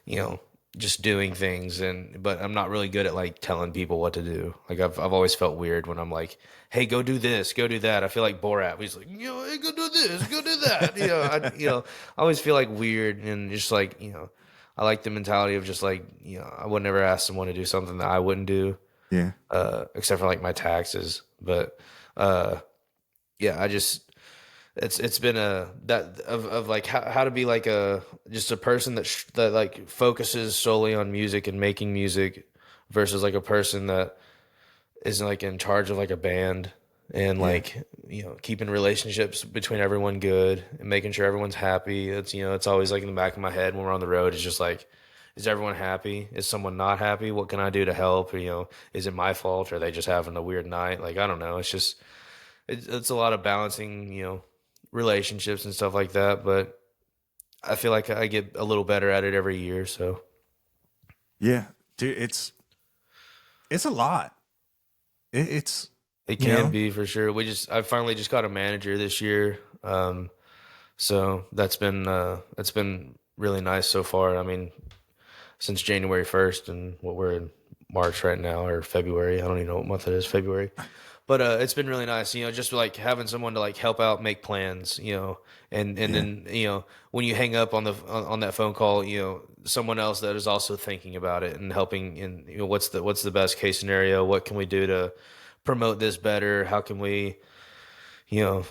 you know, just doing things, but I'm not really good at like telling people what to do. Like I've always felt weird when I'm like, hey, go do this, go do that. I feel like Borat. He's like, you know, hey, go do this, go do that. You know, I always feel like weird, and just like, you know, I like the mentality of just like, you know, I would never ask someone to do something that I wouldn't do, yeah. except for like my taxes. But yeah, it's been that of like how to be like just a person that like focuses solely on music and making music, versus like a person that is like in charge of like a band, and Yeah. like, you know, keeping relationships between everyone good and making sure everyone's happy. It's, you know, it's always like in the back of my head when we're on the road. It's just like, is everyone happy? Is someone not happy? What can I do to help? Or, you know, is it my fault? Or are they just having a weird night? Like, I don't know. It's just, it's a lot of balancing, you know, relationships and stuff like that. But I feel like I get a little better at it every year. So Yeah. Dude, it's a lot. It's, it you can know, be, for sure. I finally just got a manager this year. So that's been really nice so far. I mean, since January 1st, and what we're in March right now, or February. I don't even know what month it is, February. But it's been really nice, you know, just like having someone to like help out, make plans, you know, and Yeah. then, you know, when you hang up on that phone call, you know, someone else that is also thinking about it and helping, and, you know, what's the best case scenario? What can we do to promote this better? How can we, you know,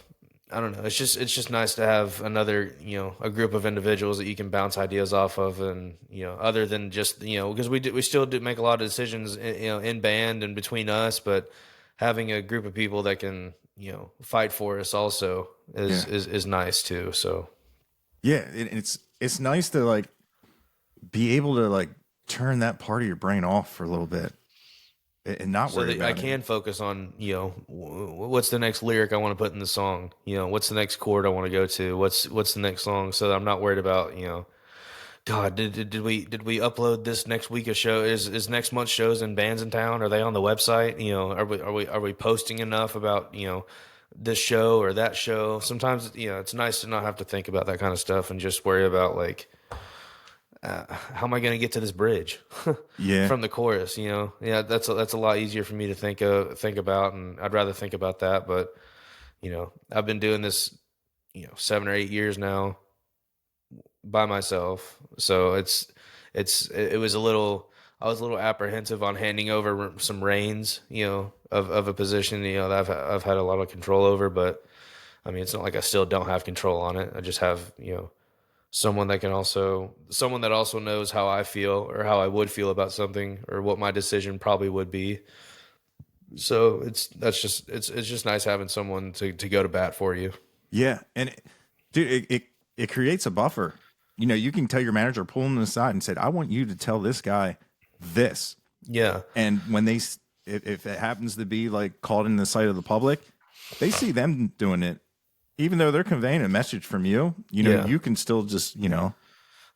I don't know. It's just nice to have another, you know, a group of individuals that you can bounce ideas off of, and, you know, other than just, you know, because we still do make a lot of decisions, you know, in band and between us, but having a group of people that can, you know, fight for us also Yeah. is nice too. So Yeah. It's nice to like be able to like turn that part of your brain off for a little bit, and not so worry that I about it. can focus on, you know, what's the next lyric I want to put in the song, you know, what's the next chord I want to go to, what's the next song, so that I'm not worried about, you know, God, did we upload this next week of show? Is next month's shows in bands in town? Are they on the website? You know, are we posting enough about, you know, this show or that show? Sometimes, you know, it's nice to not have to think about that kind of stuff, and just worry about like, how am I going to get to this bridge Yeah. from the chorus? You know, yeah, that's a lot easier for me to think about, and I'd rather think about that. But, you know, I've been doing this, you know, 7 or 8 years now by myself, so it was a little. I was a little apprehensive on handing over some reins, of a position, that I've had a lot of control over. But I mean, it's not like I still don't have control on it. I just have, someone that also knows how I feel or how I would feel about something or what my decision probably would be. So it's just nice having someone to go to bat for you. Yeah, and dude, it creates a buffer. You can tell your manager, pull him aside and said, "I want you to tell this guy this." Yeah. And when if it happens to be like called in the sight of the public, they see them doing it, even though they're conveying a message from you. You can still just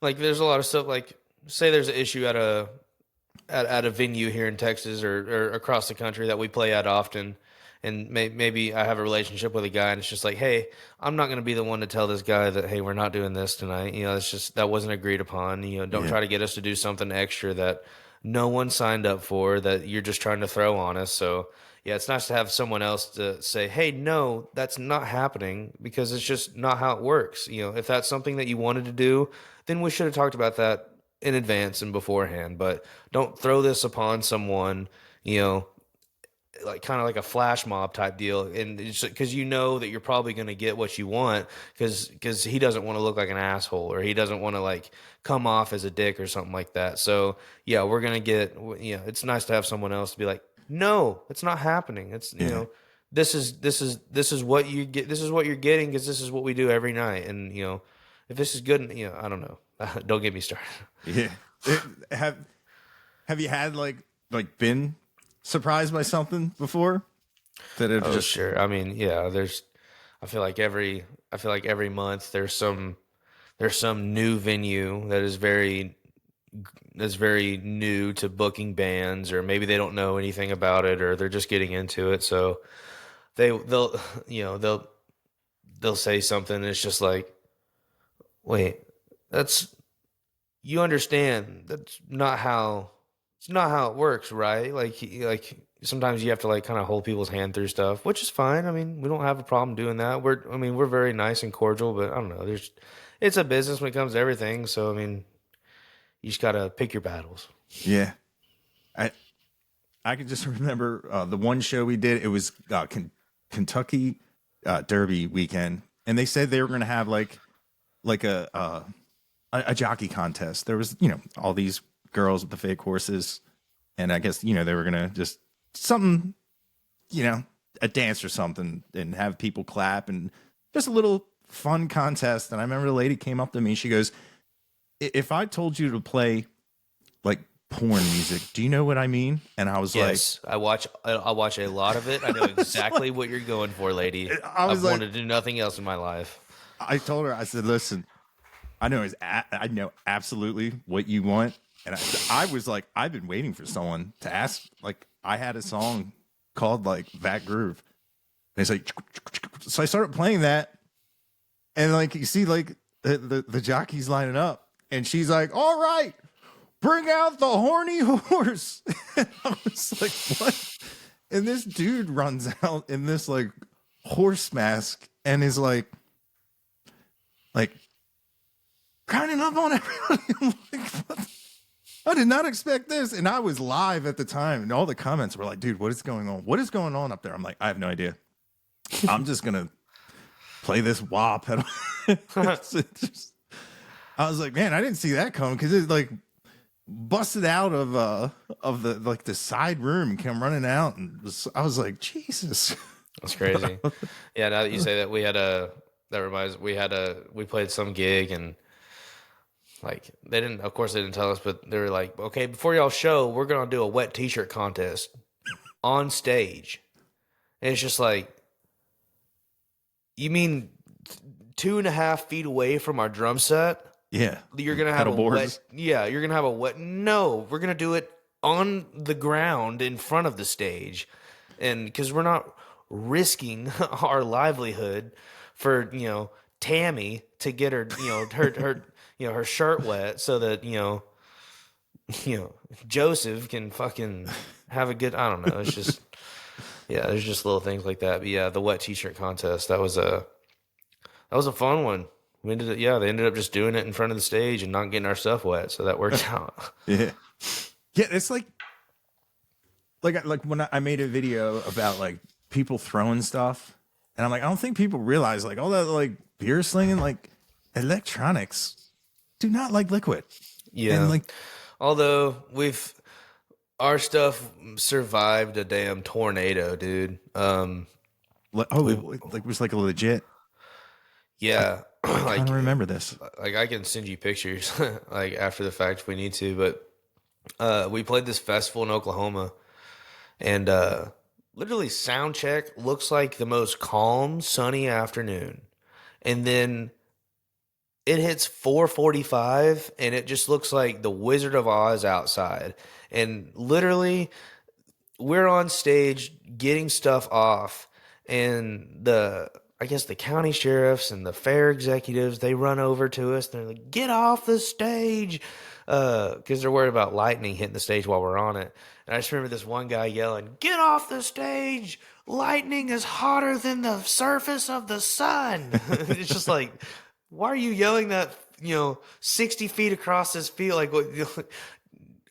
like there's a lot of stuff. Like say there's an issue at a venue here in Texas or across the country that we play at often. And maybe I have a relationship with a guy and it's just like, hey, I'm not going to be the one to tell this guy that, hey, we're not doing this tonight. It's just, that wasn't agreed upon. Don't try to get us to do something extra that no one signed up for, that you're just trying to throw on us. So yeah, it's nice to have someone else to say, hey, no, that's not happening, because it's just not how it works. If that's something that you wanted to do, then we should have talked about that in advance and beforehand, but don't throw this upon someone, like kind of like a flash mob type deal, and because that you're probably going to get what you want, because he doesn't want to look like an asshole, or he doesn't want to like come off as a dick or something like that. So yeah, we're gonna get, it's nice to have someone else to be like, no, it's not happening. It's this is what you get. This is what you're getting, because this is what we do every night. And if this is good, I don't know. Don't get me started. Yeah. Have you had like been surprised by something before that it just sure. I mean, yeah, I feel like every month there's some new venue that is very new to booking bands, or maybe they don't know anything about it, or they're just getting into it. So they'll say something and it's just like, wait, you understand that's not how it works, right? Like sometimes you have to like kind of hold people's hand through stuff, which is fine. I mean, we don't have a problem doing that. We're very nice and cordial, but I don't know. It's a business when it comes to everything. So, I mean, you just got to pick your battles. Yeah. I can just remember the one show we did. It was Kentucky Derby weekend, and they said they were going to have like a jockey contest. There was, all these girls with the fake horses, and I guess, they were going to just something, a dance or something, and have people clap, and just a little fun contest. And I remember the lady came up to me, she goes, if I told you to play like porn music, do you know what I mean? And I was yes, I watch a lot of it. I know exactly what you're going for, lady. I've wanted to do nothing else in my life. I told her, I said, listen, I know absolutely what you want. And I was like, I've been waiting for someone to ask. Like, I had a song called like That Groove. And it's like, so I started playing that. And like, you see like the jockeys lining up. And she's like, all right, bring out the horny horse. And I was like, what? And this dude runs out in this like horse mask and is like grinding up on everybody. I'm like, what? I did not expect this. And I was live at the time, and all the comments were like, dude, what is going on? What is going on up there? I'm like, I have no idea. I'm just going to play this wah pedal. I was like, man, I didn't see that coming, because it like busted out of the like the side room and came running out, and I was like, Jesus, that's crazy. Yeah, now that you say that, we played some gig, and like they didn't tell us, but they were like, okay, before y'all show, we're gonna do a wet t-shirt contest on stage. And it's just like, you mean 2.5 feet away from our drum set? Yeah. You're going to have you're going to have a wet. No, we're going to do it on the ground in front of the stage. And because we're not risking our livelihood for, Tammy to get her, her shirt wet so that, Joseph can fucking have a good, I don't know. It's just, yeah, there's just little things like that. But yeah, the wet t-shirt contest, that was a fun one. They ended up just doing it in front of the stage and not getting our stuff wet, so that worked out. Yeah. Yeah, it's like when I made a video about like people throwing stuff, and I'm like, I don't think people realize like all that like beer slinging, like electronics do not like liquid. Yeah. And like, although our stuff survived a damn tornado, dude. like it was like a legit. Yeah. I don't remember this. Like I can send you pictures like after the fact if we need to, but we played this festival in Oklahoma, and literally sound check looks like the most calm, sunny afternoon. And then it hits 4:45 and it just looks like the Wizard of Oz outside. And literally we're on stage getting stuff off, and I guess the county sheriffs and the fair executives, they run over to us. They're like, get off the stage. Because they're worried about lightning hitting the stage while we're on it. And I just remember this one guy yelling, get off the stage. Lightning is hotter than the surface of the sun. It's just like, why are you yelling that, 60 feet across this field? Like, what?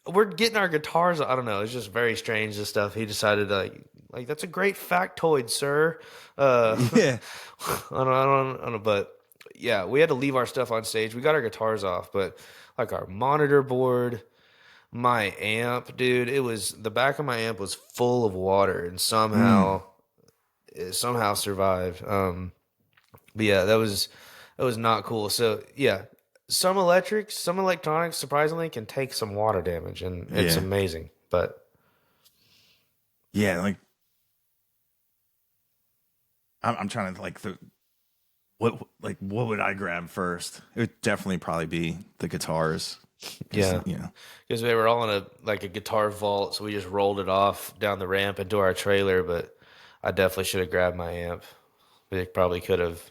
We're getting our guitars. I don't know. It's just very strange, this stuff. He decided like that's a great factoid, sir. Yeah. I don't know, but yeah, we had to leave our stuff on stage. We got our guitars off, but like our monitor board, my amp, dude, the back of my amp was full of water, and it somehow survived. But yeah, that was not cool. So yeah, some electronics surprisingly can take some water damage, and it's amazing. But yeah, like I'm trying to what would I grab first? It would definitely probably be the guitars. Yeah, because we were all in a guitar vault, so we just rolled it off down the ramp into our trailer. But I definitely should have grabbed my amp. We probably could have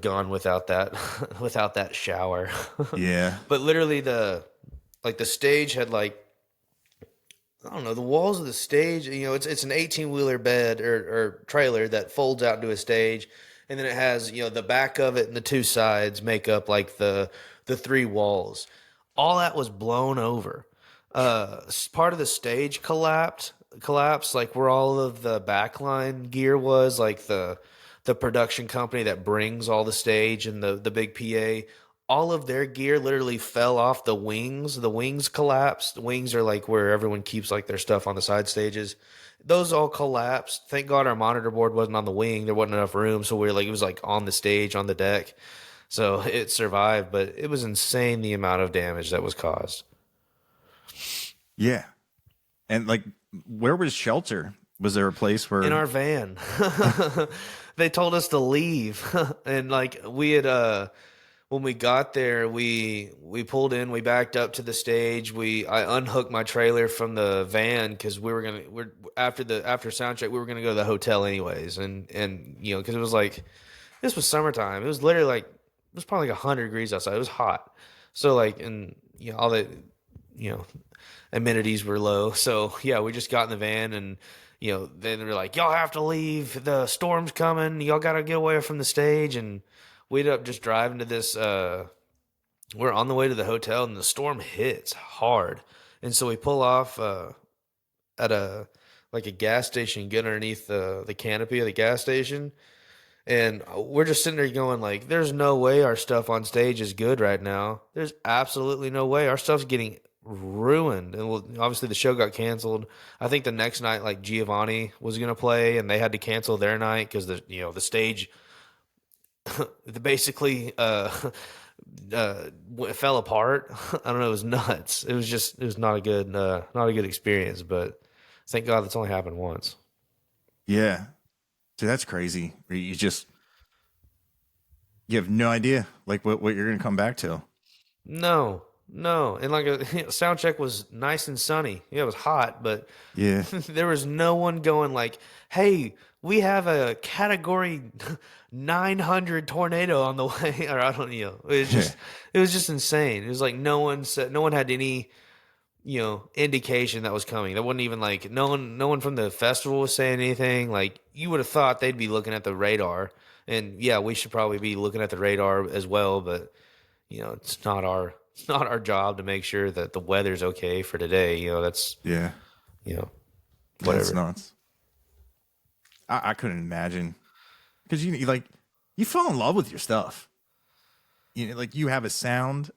gone without that shower. Yeah. But literally the stage had I don't know, the walls of the stage, it's an 18-wheeler bed or trailer that folds out into a stage, and then it has, the back of it and the two sides make up like the three walls. All that was blown over. Part of the stage collapsed, like where all of the backline gear was, like the production company that brings all the stage and the big PA. All of their gear literally fell off the wings. The wings collapsed. The wings are like where everyone keeps like their stuff on the side stages. Those all collapsed. Thank God our monitor board wasn't on the wing. There wasn't enough room, so it was like on the stage, on the deck. So it survived, but it was insane the amount of damage that was caused. Yeah. And where was shelter? Was there a place where... In our van. They told us to leave. And we had... when we got there, we pulled in, we backed up to the stage. I unhooked my trailer from the van because after sound check, we were gonna go to the hotel anyways, and because it was this was summertime. It was literally it was probably 100 degrees outside. It was hot, so and all the amenities were low. So yeah, we just got in the van, and then they were like, y'all have to leave. The storm's coming. Y'all got to get away from the stage. And we ended up just driving to this, we're on the way to the hotel, and the storm hits hard. And so we pull off at a gas station, get underneath the canopy of the gas station. And we're just sitting there going there's no way our stuff on stage is good right now. There's absolutely no way. Our stuff's getting ruined. And obviously the show got canceled. I think the next night, Giovanni was going to play, and they had to cancel their night because the stage... basically fell apart. I don't know. It was nuts. It was not a good experience, but thank God that's only happened once. Yeah. Dude, that's crazy. You have no idea what you're going to come back to. No. And sound check was nice and sunny. Yeah, it was hot, but yeah, there was no one going hey, we have a category 900 tornado on the way. Or I don't know. It was just insane. It was no one had any indication that was coming. That wasn't even like no one from the festival was saying anything. Like you would have thought they'd be looking at the radar, and yeah, we should probably be looking at the radar as well. But it's not our job to make sure that the weather's okay for today. That's Yeah. Whatever. That's nuts. I couldn't imagine, because you fall in love with your stuff. Like you have a sound,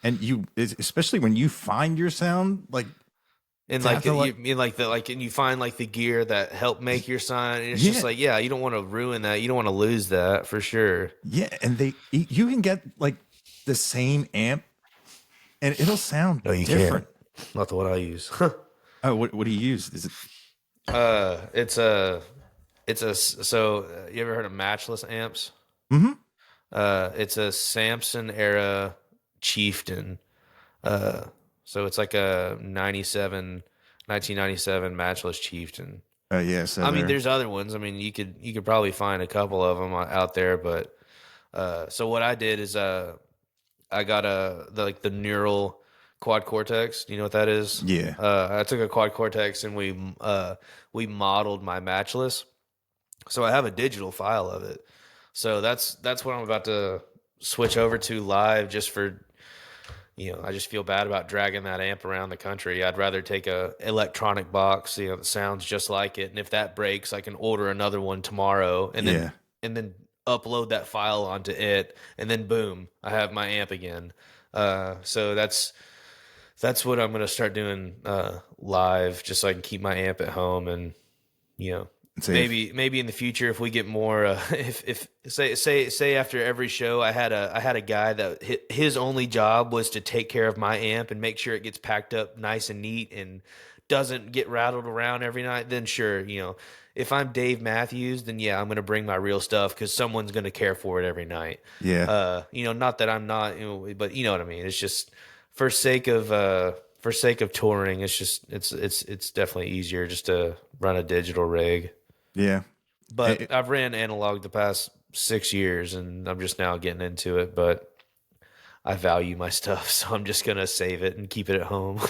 and especially when you find your sound, like. And and you find like the gear that helped make your sign, and it's just like, yeah, you don't want to ruin that, you don't want to lose that for sure. Yeah, and you can get like the same amp, and it'll sound different. Can't. Not the one I use. Oh, what do you use? Is it? So you ever heard of matchless amps? Mm-hmm. It's a Samson era Chieftain. So it's like a 1997 matchless Chieftain. Yeah. So I mean, there's other ones. I mean, you could probably find a couple of them out there, but so what I did is I got the neural quad cortex. Do you know what that is? Yeah. I took a quad cortex and we modeled my matchless. So I have a digital file of it. So that's what I'm about to switch over to live, just for. I just feel bad about dragging that amp around the country. I'd rather take a electronic box, that sounds just like it. And if that breaks, I can order another one tomorrow and then upload that file onto it. And then boom, I have my amp again. So that's what I'm going to start doing live, just so I can keep my amp at home. And, maybe in the future, if we get more, if say after every show, I had a guy that his only job was to take care of my amp and make sure it gets packed up nice and neat and doesn't get rattled around every night, then sure, if I'm Dave Matthews, then yeah, I'm going to bring my real stuff, because someone's going to care for it every night. Yeah. Not that I'm not, but you know what I mean? It's just for sake of touring, it's definitely easier just to run a digital rig. Yeah. But I've ran analog the past 6 years, and I'm just now getting into it, but I value my stuff, so I'm just going to save it and keep it at home.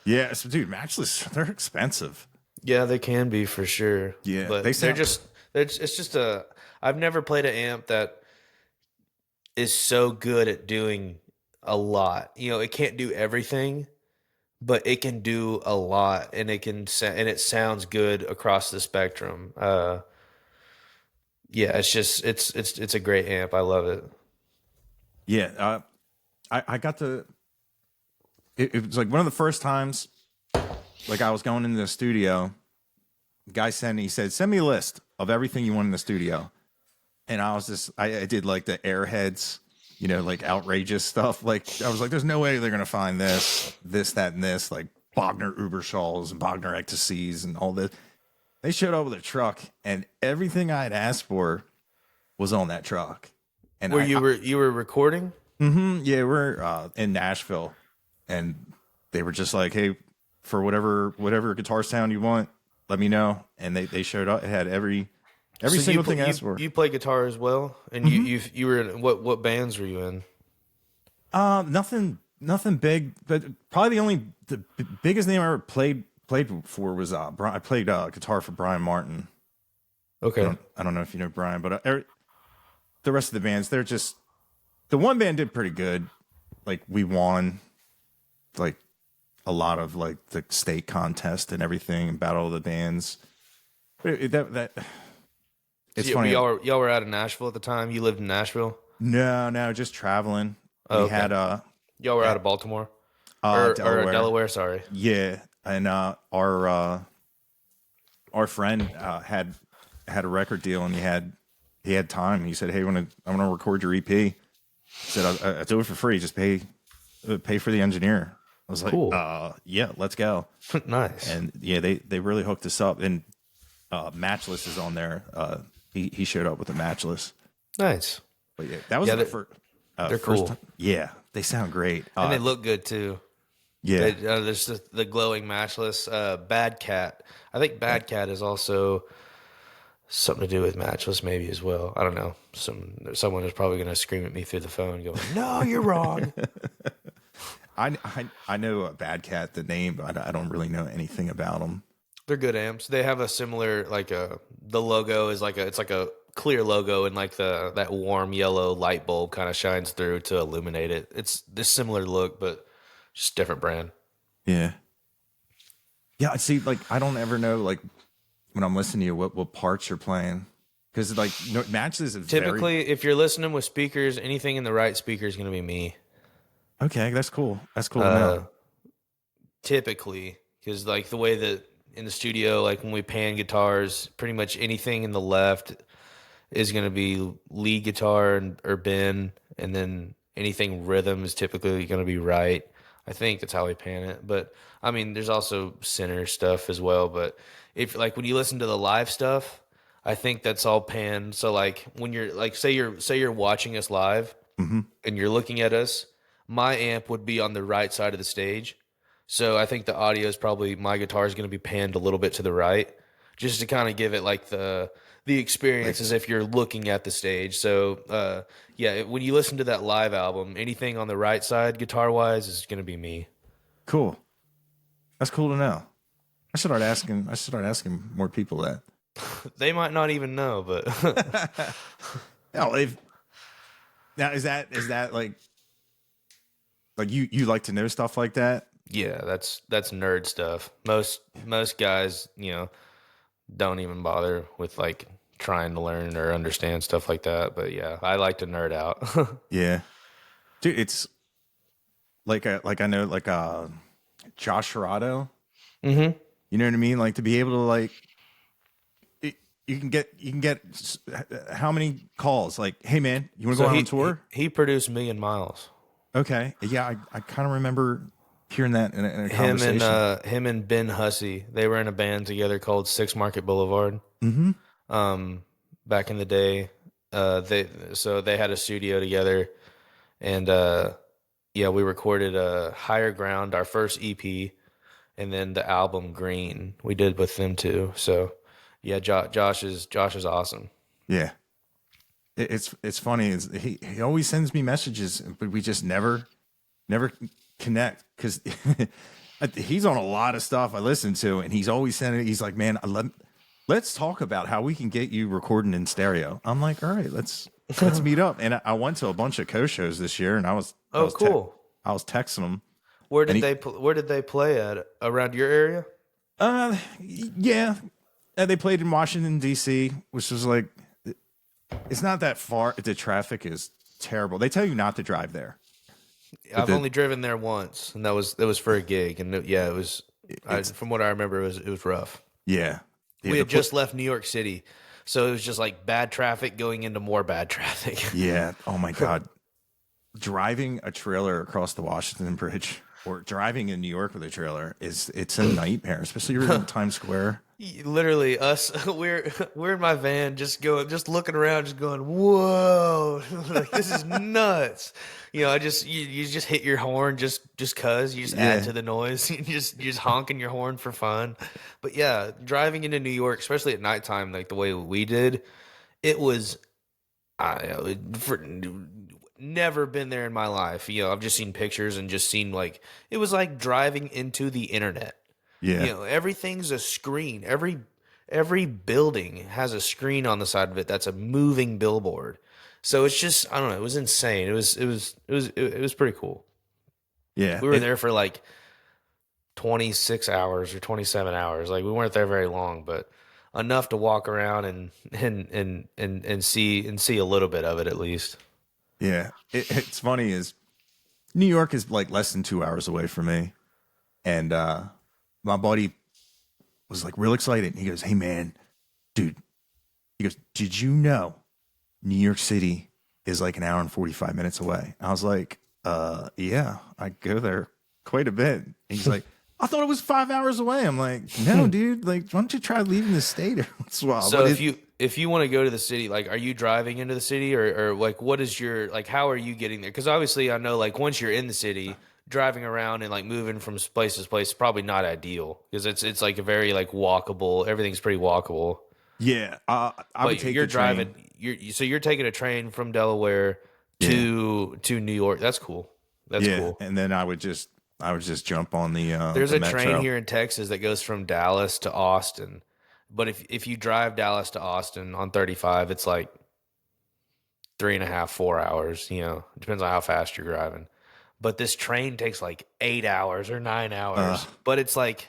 Yeah. So, dude, matchless, they're expensive. Yeah, they can be for sure. Yeah. But it's just I've never played an amp that is so good at doing a lot. It can't do everything, but it can do a lot, and it sounds good across the spectrum. Yeah, it's a great amp. I love it. Yeah. I got to, it was like one of the first times, like I was going into the studio, guy he said, send me a list of everything you want in the studio. And I was I did like the Airheads, like outrageous stuff. Like I was like, there's no way they're going to find this, that, and this, like Bogner Uberschalls and Bogner Ecstasies and all this. They showed up with a truck, and everything I had asked for was on that truck. And you were recording? Mm-hmm. Yeah, we're in Nashville, and they were just like, hey, for whatever guitar sound you want, let me know. And they showed up. It had every single thing I asked for. You play guitar as well, and you were in what bands were you in? Nothing big, but probably the biggest name I ever played for was I played guitar for Brian Martin. Okay, I don't know if you know Brian, but the rest of the bands, they're just, the one band did pretty good. Like we won like a lot of like the state contest and everything, and Battle of the Bands. It's funny. Y'all were out of Nashville at the time. You lived in Nashville? No, just traveling. Oh, we had y'all were out of Baltimore or Delaware. Sorry. Yeah, and our friend had a record deal, and he had time. He said, "Hey, I want to record your EP." He said, "I do it for free. Just pay for the engineer." I was like, cool. Yeah, let's go." Nice. And yeah, they really hooked us up. And Matchless is on there. He showed up with a Matchless. Nice. But yeah, that was the first. They're first cool. time. Yeah, they sound great, and they look good too. Yeah, there's the glowing Matchless. Bad Cat. I think Bad Cat is also something to do with Matchless, maybe as well. I don't know. Someone is probably going to scream at me through the phone, going, "No, you're wrong." I know a Bad Cat, the name, but I don't really know anything about them. They're good amps. They have a similar the logo is it's like a clear logo, and like that warm yellow light bulb kind of shines through to illuminate it. It's this similar look, but just different brand. Yeah. Yeah, I see. Like, I don't ever know, like, when I'm listening to you, what parts you're playing. Because, like, matches is Typically, if you're listening with speakers, anything in the right speaker is going to be me. Okay, that's cool. That's cool to know. Typically, because, like, the way that in the studio, like, when we pan guitars, pretty much anything in the left is going to be lead guitar or Ben, and then anything rhythm is typically going to be right. I think that's how we pan it. But I mean, there's also center stuff as well. But if like when you listen to the live stuff, I think that's all panned. So like when you're like say you're watching us live and you're looking at us, my amp would be on the right side of the stage. So I think the audio is probably my guitar is going to be panned a little bit to the right, just to kind of give it like the experience as if you're looking at the stage. So, yeah, when you listen to that live album, anything on the right side, guitar-wise, is going to be me. Cool. That's cool to know. I should start asking more people that. They might not even know, but No, now is that like you like to know stuff like that? yeah, that's nerd stuff. Most guys, don't even bother with like trying to learn or understand stuff like that. But yeah, I like to nerd out. Yeah, dude, it's like I know like Josh Serrato. Mm-hmm. You know what I mean? Like to be able to like, you can get how many calls? Like, hey man, you want to go out on tour? He produced Million Miles. Okay, yeah, I kind of remember hearing that in a conversation. Him and Ben Hussey, they were in a band together called Six Market Boulevard. Mm-hmm. Back in the day, they had a studio together, and yeah, we recorded Higher Ground, our first EP, and then the album Green we did with them too. So yeah, Josh is awesome. Yeah, it's funny. He always sends me messages, but we just never connect because he's on a lot of stuff I listen to, and he's always sending. He's like, man, let's talk about how we can get you recording in stereo. I'm like, all right, let's meet up. And I went to a bunch of co-shows this year, and I was cool. I was texting him. Where did they play at around your area? Yeah, they played in Washington D.C., which was like, it's not that far. The traffic is terrible. They tell you not to drive there. I've only driven there once, and that was for a gig, and it was. From what I remember, it was rough. Yeah, we had just left New York City, so it was just like bad traffic going into more bad traffic. Yeah. Oh my God, driving a trailer across the Washington Bridge or driving in New York with a trailer it's a nightmare, especially if you're in Times Square. Literally, we're in my van, just looking around, just going, whoa, like this is nuts. You just hit your horn just cause you just add to the noise. You just honking your horn for fun. But yeah, driving into New York, especially at nighttime, like the way we did, it was, never been there in my life. I've just seen pictures and just seen like, it was like driving into the internet. Yeah. Everything's a screen. Every building has a screen on the side of it that's a moving billboard. So it's just, I don't know, it was insane. It was pretty cool. Yeah. We were there for like 26 hours or 27 hours. Like we weren't there very long, but enough to walk around and see a little bit of it at least. Yeah. It's funny is New York is like less than 2 hours away from me. And my buddy was like real excited. And he goes, hey man, dude, he goes, did you know New York City is like an hour and 45 minutes away? I was like, yeah, I go there quite a bit. And he's like, I thought it was 5 hours away. I'm like, no, dude, like, why don't you try leaving the state every once in a while? So if you want to go to the city, like, are you driving into the city or like, what is your, like, how are you getting there? Because obviously I know like once you're in the city, driving around and like moving from place to place is probably not ideal because it's like a very like walkable. Everything's pretty walkable. Yeah, I would take the train. You're taking a train from Delaware to New York. That's cool. That's Yeah, cool. and then I would just jump on There's the a train metro. here in Texas that goes from Dallas to Austin. But if you drive Dallas to Austin on 35, it's like 3.5, 4 hours, depends on how fast you're driving. But this train takes like 8 hours or 9 hours, but it's like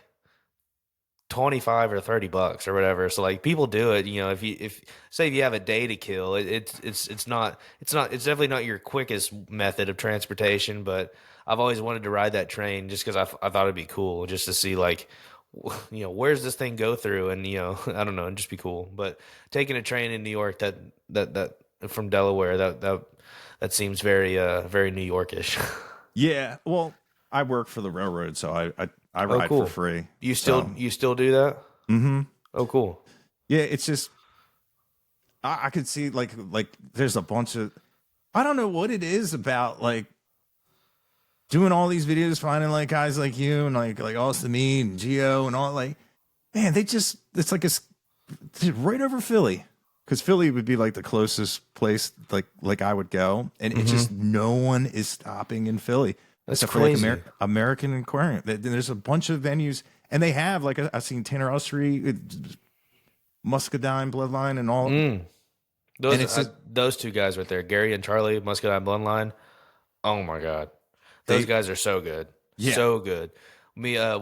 25 or $30 or whatever. So like people do it, if you have a day to kill, it's definitely not your quickest method of transportation, but I've always wanted to ride that train just because I thought it'd be cool just to see like, where's this thing go through, and I don't know, it'd just be cool. But taking a train in New York that from Delaware, that seems very New Yorkish. Yeah, well, I work for the railroad, so I Oh, ride for cool. free. You So, still do that? mm-hmm. Oh, cool. Yeah, it's just I could see like there's a bunch of, I don't know what it is about like doing all these videos, finding like guys like you and like Austin Me and Geo and all, like, man, it's like it's right over Philly, because Philly would be like the closest place like I would go, and it's just no one is stopping in Philly. That's Except for like crazy. American Aquarium. There's a bunch of venues, and they have like I've seen Tanner Ossery, Muscadine Bloodline, and all. And it's just, Those two guys right there, Gary and Charlie, Muscadine Bloodline. Oh my God, those they, guys are so good, yeah, so good. I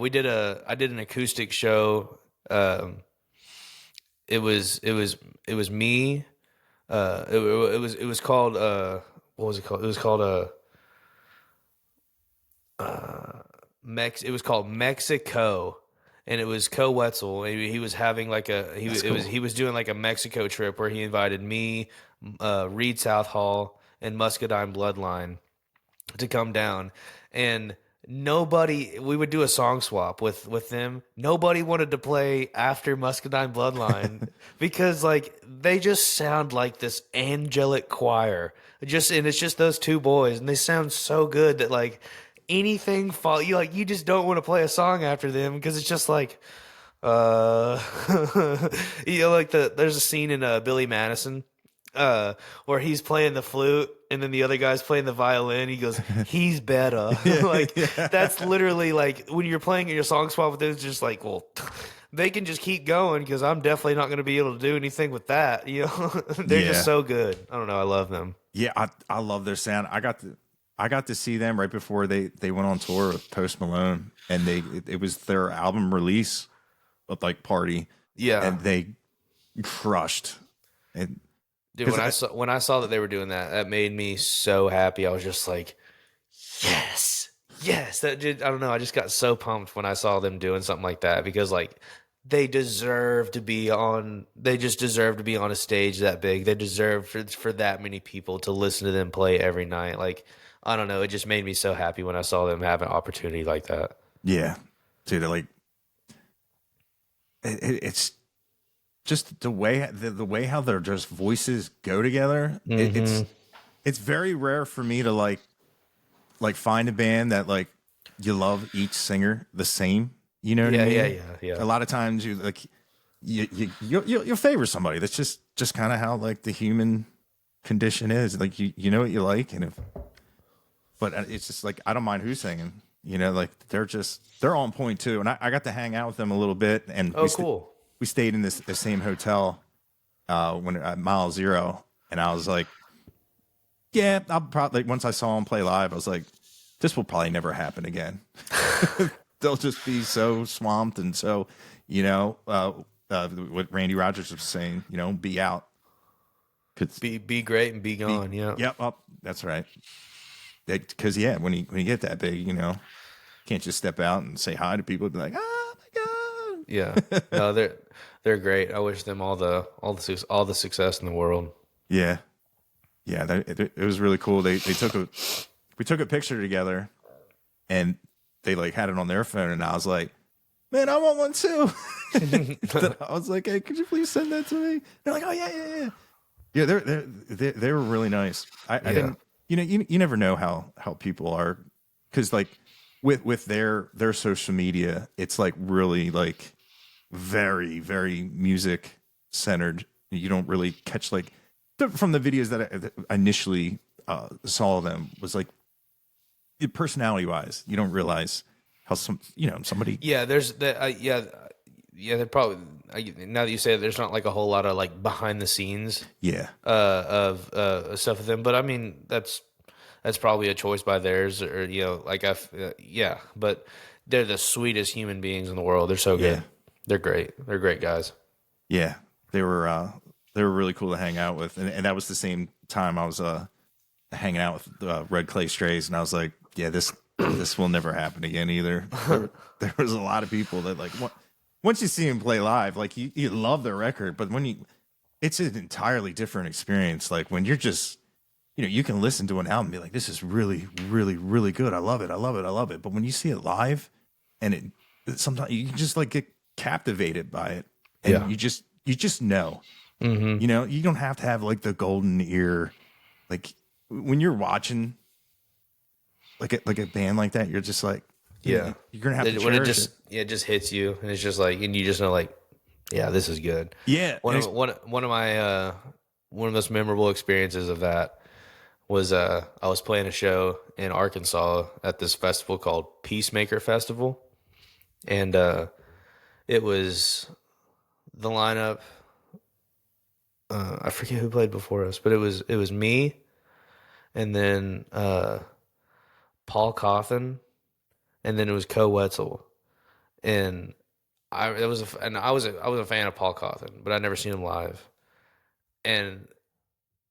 did an acoustic show. It was me. It was called what was it called? It was called it was called Mexico, and it was Co Wetzel. He was having like he was doing like a Mexico trip where he invited me, Reed Southall, and Muscadine Bloodline to come down, and we would do a song swap with them. Nobody wanted to play after Muscadine Bloodline because like they just sound like this angelic choir, and it's just those two boys, and they sound so good that like anything you just don't want to play a song after them because it's just like uh like there's a scene in Billy Madison where he's playing the flute and then the other guy's playing the violin. He goes, he's better. Like that's literally like when you're playing your song swap with them, it's just like, well, they can just keep going because I'm definitely not going to be able to do anything with that. They're just so good. I don't know, I love them. yeah, I love their sound. I got to see them right before they went on tour with Post Malone, and it was their album release like party. Yeah. And they crushed. And Dude, when I saw that they were doing that, that made me so happy. I was just like, yes, yes. I don't know. I just got so pumped when I saw them doing something like that because like they deserve to be on. They just deserve to be on a stage that big. They deserve for that many people to listen to them play every night. Like I don't know. It just made me so happy when I saw them have an opportunity like that. yeah, dude, like it's just the way how their just voices go together. It's very rare for me to like find a band that like you love each singer the same. You know what I mean? Yeah. A lot of times you like you'll favor somebody. That's just kind of how like the human condition is. Like you know what you like, but it's just like I don't mind who's singing. Like they're on point too. And I got to hang out with them a little bit. And Cool. We stayed in the same hotel when at Mile Zero, and I was like, yeah, I'll probably, once I saw them play live, I was like, this will probably never happen again. They'll just be so swamped and so, what Randy Rogers was saying, be out. Be great and be gone. Yeah. Yep. Oh, that's right. Because when you get that big, can't just step out and say hi to people and be like, oh my God. Yeah. No, they're great. I wish them all the success in the world. Yeah. Yeah, it was really cool. We took a picture together, and they like had it on their phone, and I was like, man, I want one too. I was like, hey, could you please send that to me? They're like, oh yeah. Yeah, they were really nice. I didn't, you never know how people are, because like with their social media, it's like really like very, very music centered. You don't really catch like from the videos that I initially saw them was like personality wise, you don't realize how somebody. Yeah, there's that. Yeah, they probably. Now that you say it, there's not like a whole lot of like behind the scenes. Yeah. Of stuff with them, but I mean that's probably a choice by theirs, or like yeah. But they're the sweetest human beings in the world. They're so good. Yeah. They're great. They're great guys. Yeah, they were really cool to hang out with, and that was the same time I was hanging out with Red Clay Strays, and I was like, yeah, this will never happen again either. There was a lot of people that like once you see them play live, like you love their record, but it's an entirely different experience. Like when you're just you can listen to an album and be like, this is really, really, really good. I love it. I love it. I love it. But when you see it live, and sometimes you just like get captivated by it, and you just know. Mm-hmm. You don't have to have like the golden ear. Like when you're watching like a band like that, you're just like, you're gonna have to when cherish it. It just hits you, and it's just like, and you just know, like, yeah, this is good. Yeah. One of my one of the most memorable experiences of that was I was playing a show in Arkansas at this festival called Peacemaker Festival, and it was the lineup. I forget who played before us, but it was me, and then Paul Cawthon, and then it was Co Wetzel, and I was a fan of Paul Cawthon, but I'd never seen him live, and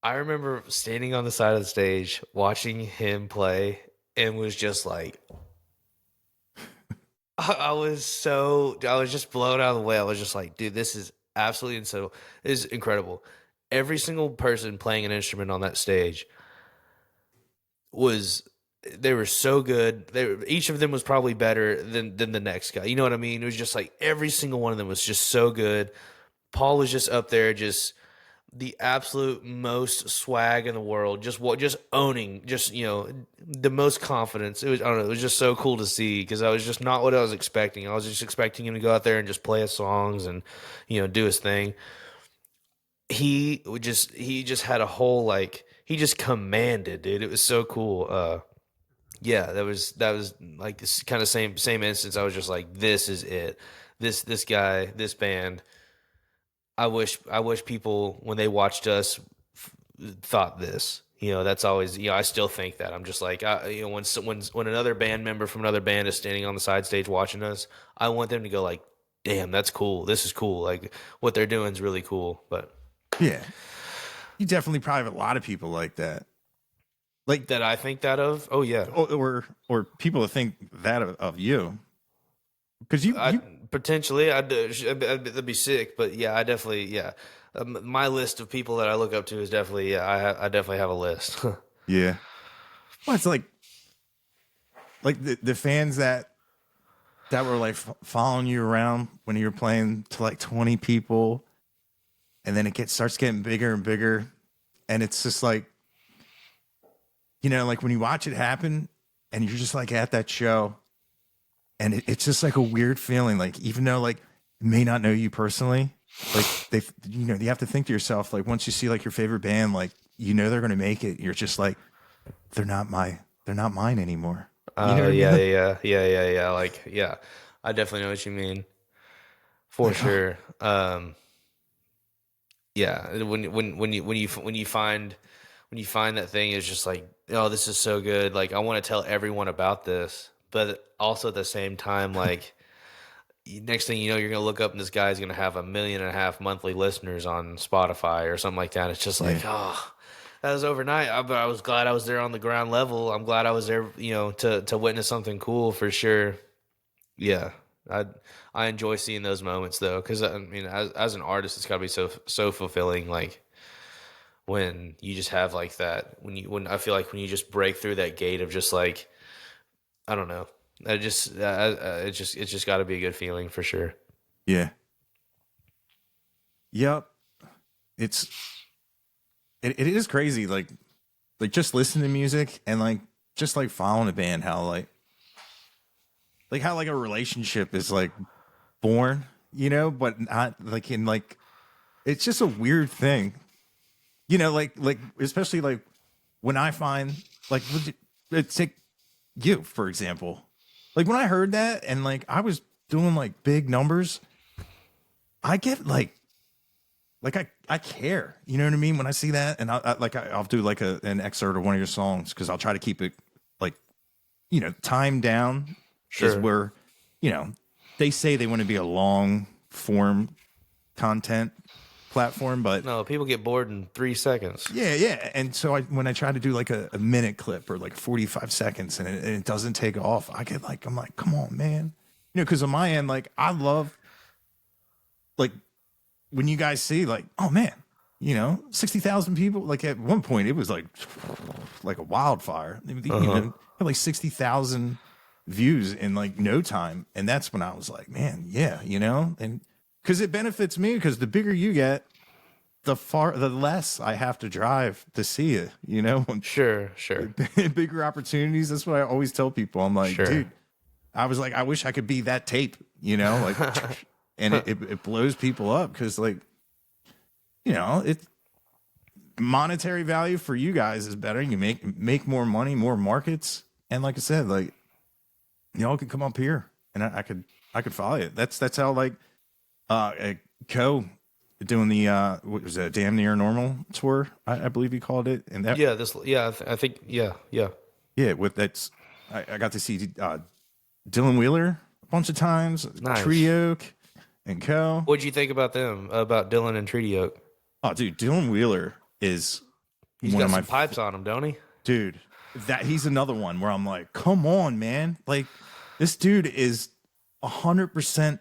I remember standing on the side of the stage watching him play, and was just like, I was just blown out of the way. I was just like, dude, this is absolutely insane. This is incredible. Every single person playing an instrument on that stage they were so good. Each of them was probably better than the next guy. You know what I mean? It was just like every single one of them was just so good. Paul was just up there, just the absolute most swag in the world, just owning, just the most confidence. It was, I don't know, it was just so cool to see, because I was just not what I was expecting. I was just expecting him to go out there and just play his songs and do his thing. He just had a whole, like, he just commanded, dude. It was so cool. Yeah, that was like this kind of same instance. I was just like, this is it. This guy, this band. I wish people, when they watched us, thought this. That's always, I still think that. I'm just like, when another band member from another band is standing on the side stage watching us, I want them to go like, damn, that's cool. This is cool. Like, what they're doing is really cool. But yeah, you definitely probably have a lot of people like that. Like that I think that of. Oh yeah. Or people that think that of you. Because potentially, that'd be sick. But yeah, I definitely, my list of people that I look up to is definitely, I definitely have a list. Yeah. Well, it's like the fans that were like following you around when you were playing to like 20 people, and then it starts getting bigger and bigger, and it's just like, like when you watch it happen, and you're just like at that show. And it's just like a weird feeling, like, even though like may not know you personally, like you have to think to yourself, like, once you see like your favorite band, like, they're going to make it. You're just like, they're not mine anymore. Yeah. Like, yeah, I definitely know what you mean, for sure. Yeah, when you find that thing, is just like, oh, this is so good. Like, I want to tell everyone about this. But also at the same time, like, next thing you know, you're going to look up and this guy's going to have 1.5 million monthly listeners on Spotify or something like that. It's just like, oh, that was overnight. But I was glad I was there on the ground level. I'm glad I was there, to witness something cool, for sure. Yeah. I enjoy seeing those moments though. 'Cause I mean, as an artist, it's gotta be so fulfilling. Like, when you just have like that, when I feel like when you just break through that gate of just like, I don't know. It's just got to be a good feeling, for sure. Yeah. Yep. It is crazy. Like just listening to music and like just like following a band, how like how like a relationship is like born, but not like in like, it's just a weird thing, like especially like when I find like, it's like you, for example. Like when I heard that and like I was doing like big numbers, I get like I care. You know what I mean? When I see that, and I'll do like an excerpt of one of your songs because I'll try to keep it like, time down. Sure. Is where, they say they want to be a long form content platform, but No, people get bored in 3 seconds. yeah. And so when I try to do like a minute clip or like 45 seconds and it doesn't take off, I'm like, come on, man. Because on my end, like I love like when you guys see like, oh man, 60,000 people. Like at one point it was like a wildfire. Had like 60,000 views in like no time. And that's when I was like, man, yeah, and because it benefits me because the bigger you get, the less I have to drive to see it, Sure. Bigger opportunities. That's what I always tell people. I'm like, dude, I was like, I wish I could be that tape, like, and it blows people up because like, it monetary value for you guys is better. You make more money, more markets. And like I said, like, y'all can come up here and I could follow you. That's how like, Co doing the what was that, Damn Near Normal tour, I believe he called it, and that I think with that's I got to see Dylan Wheeler a bunch of times, Nice. Treaty Oak and Co. What'd you think about them, about Dylan and Treaty Oak? Oh, dude, Dylan Wheeler is He's one got of my some pipes on him, don't he? dude. That he's another one where I'm like, come on, man, like this dude is 100%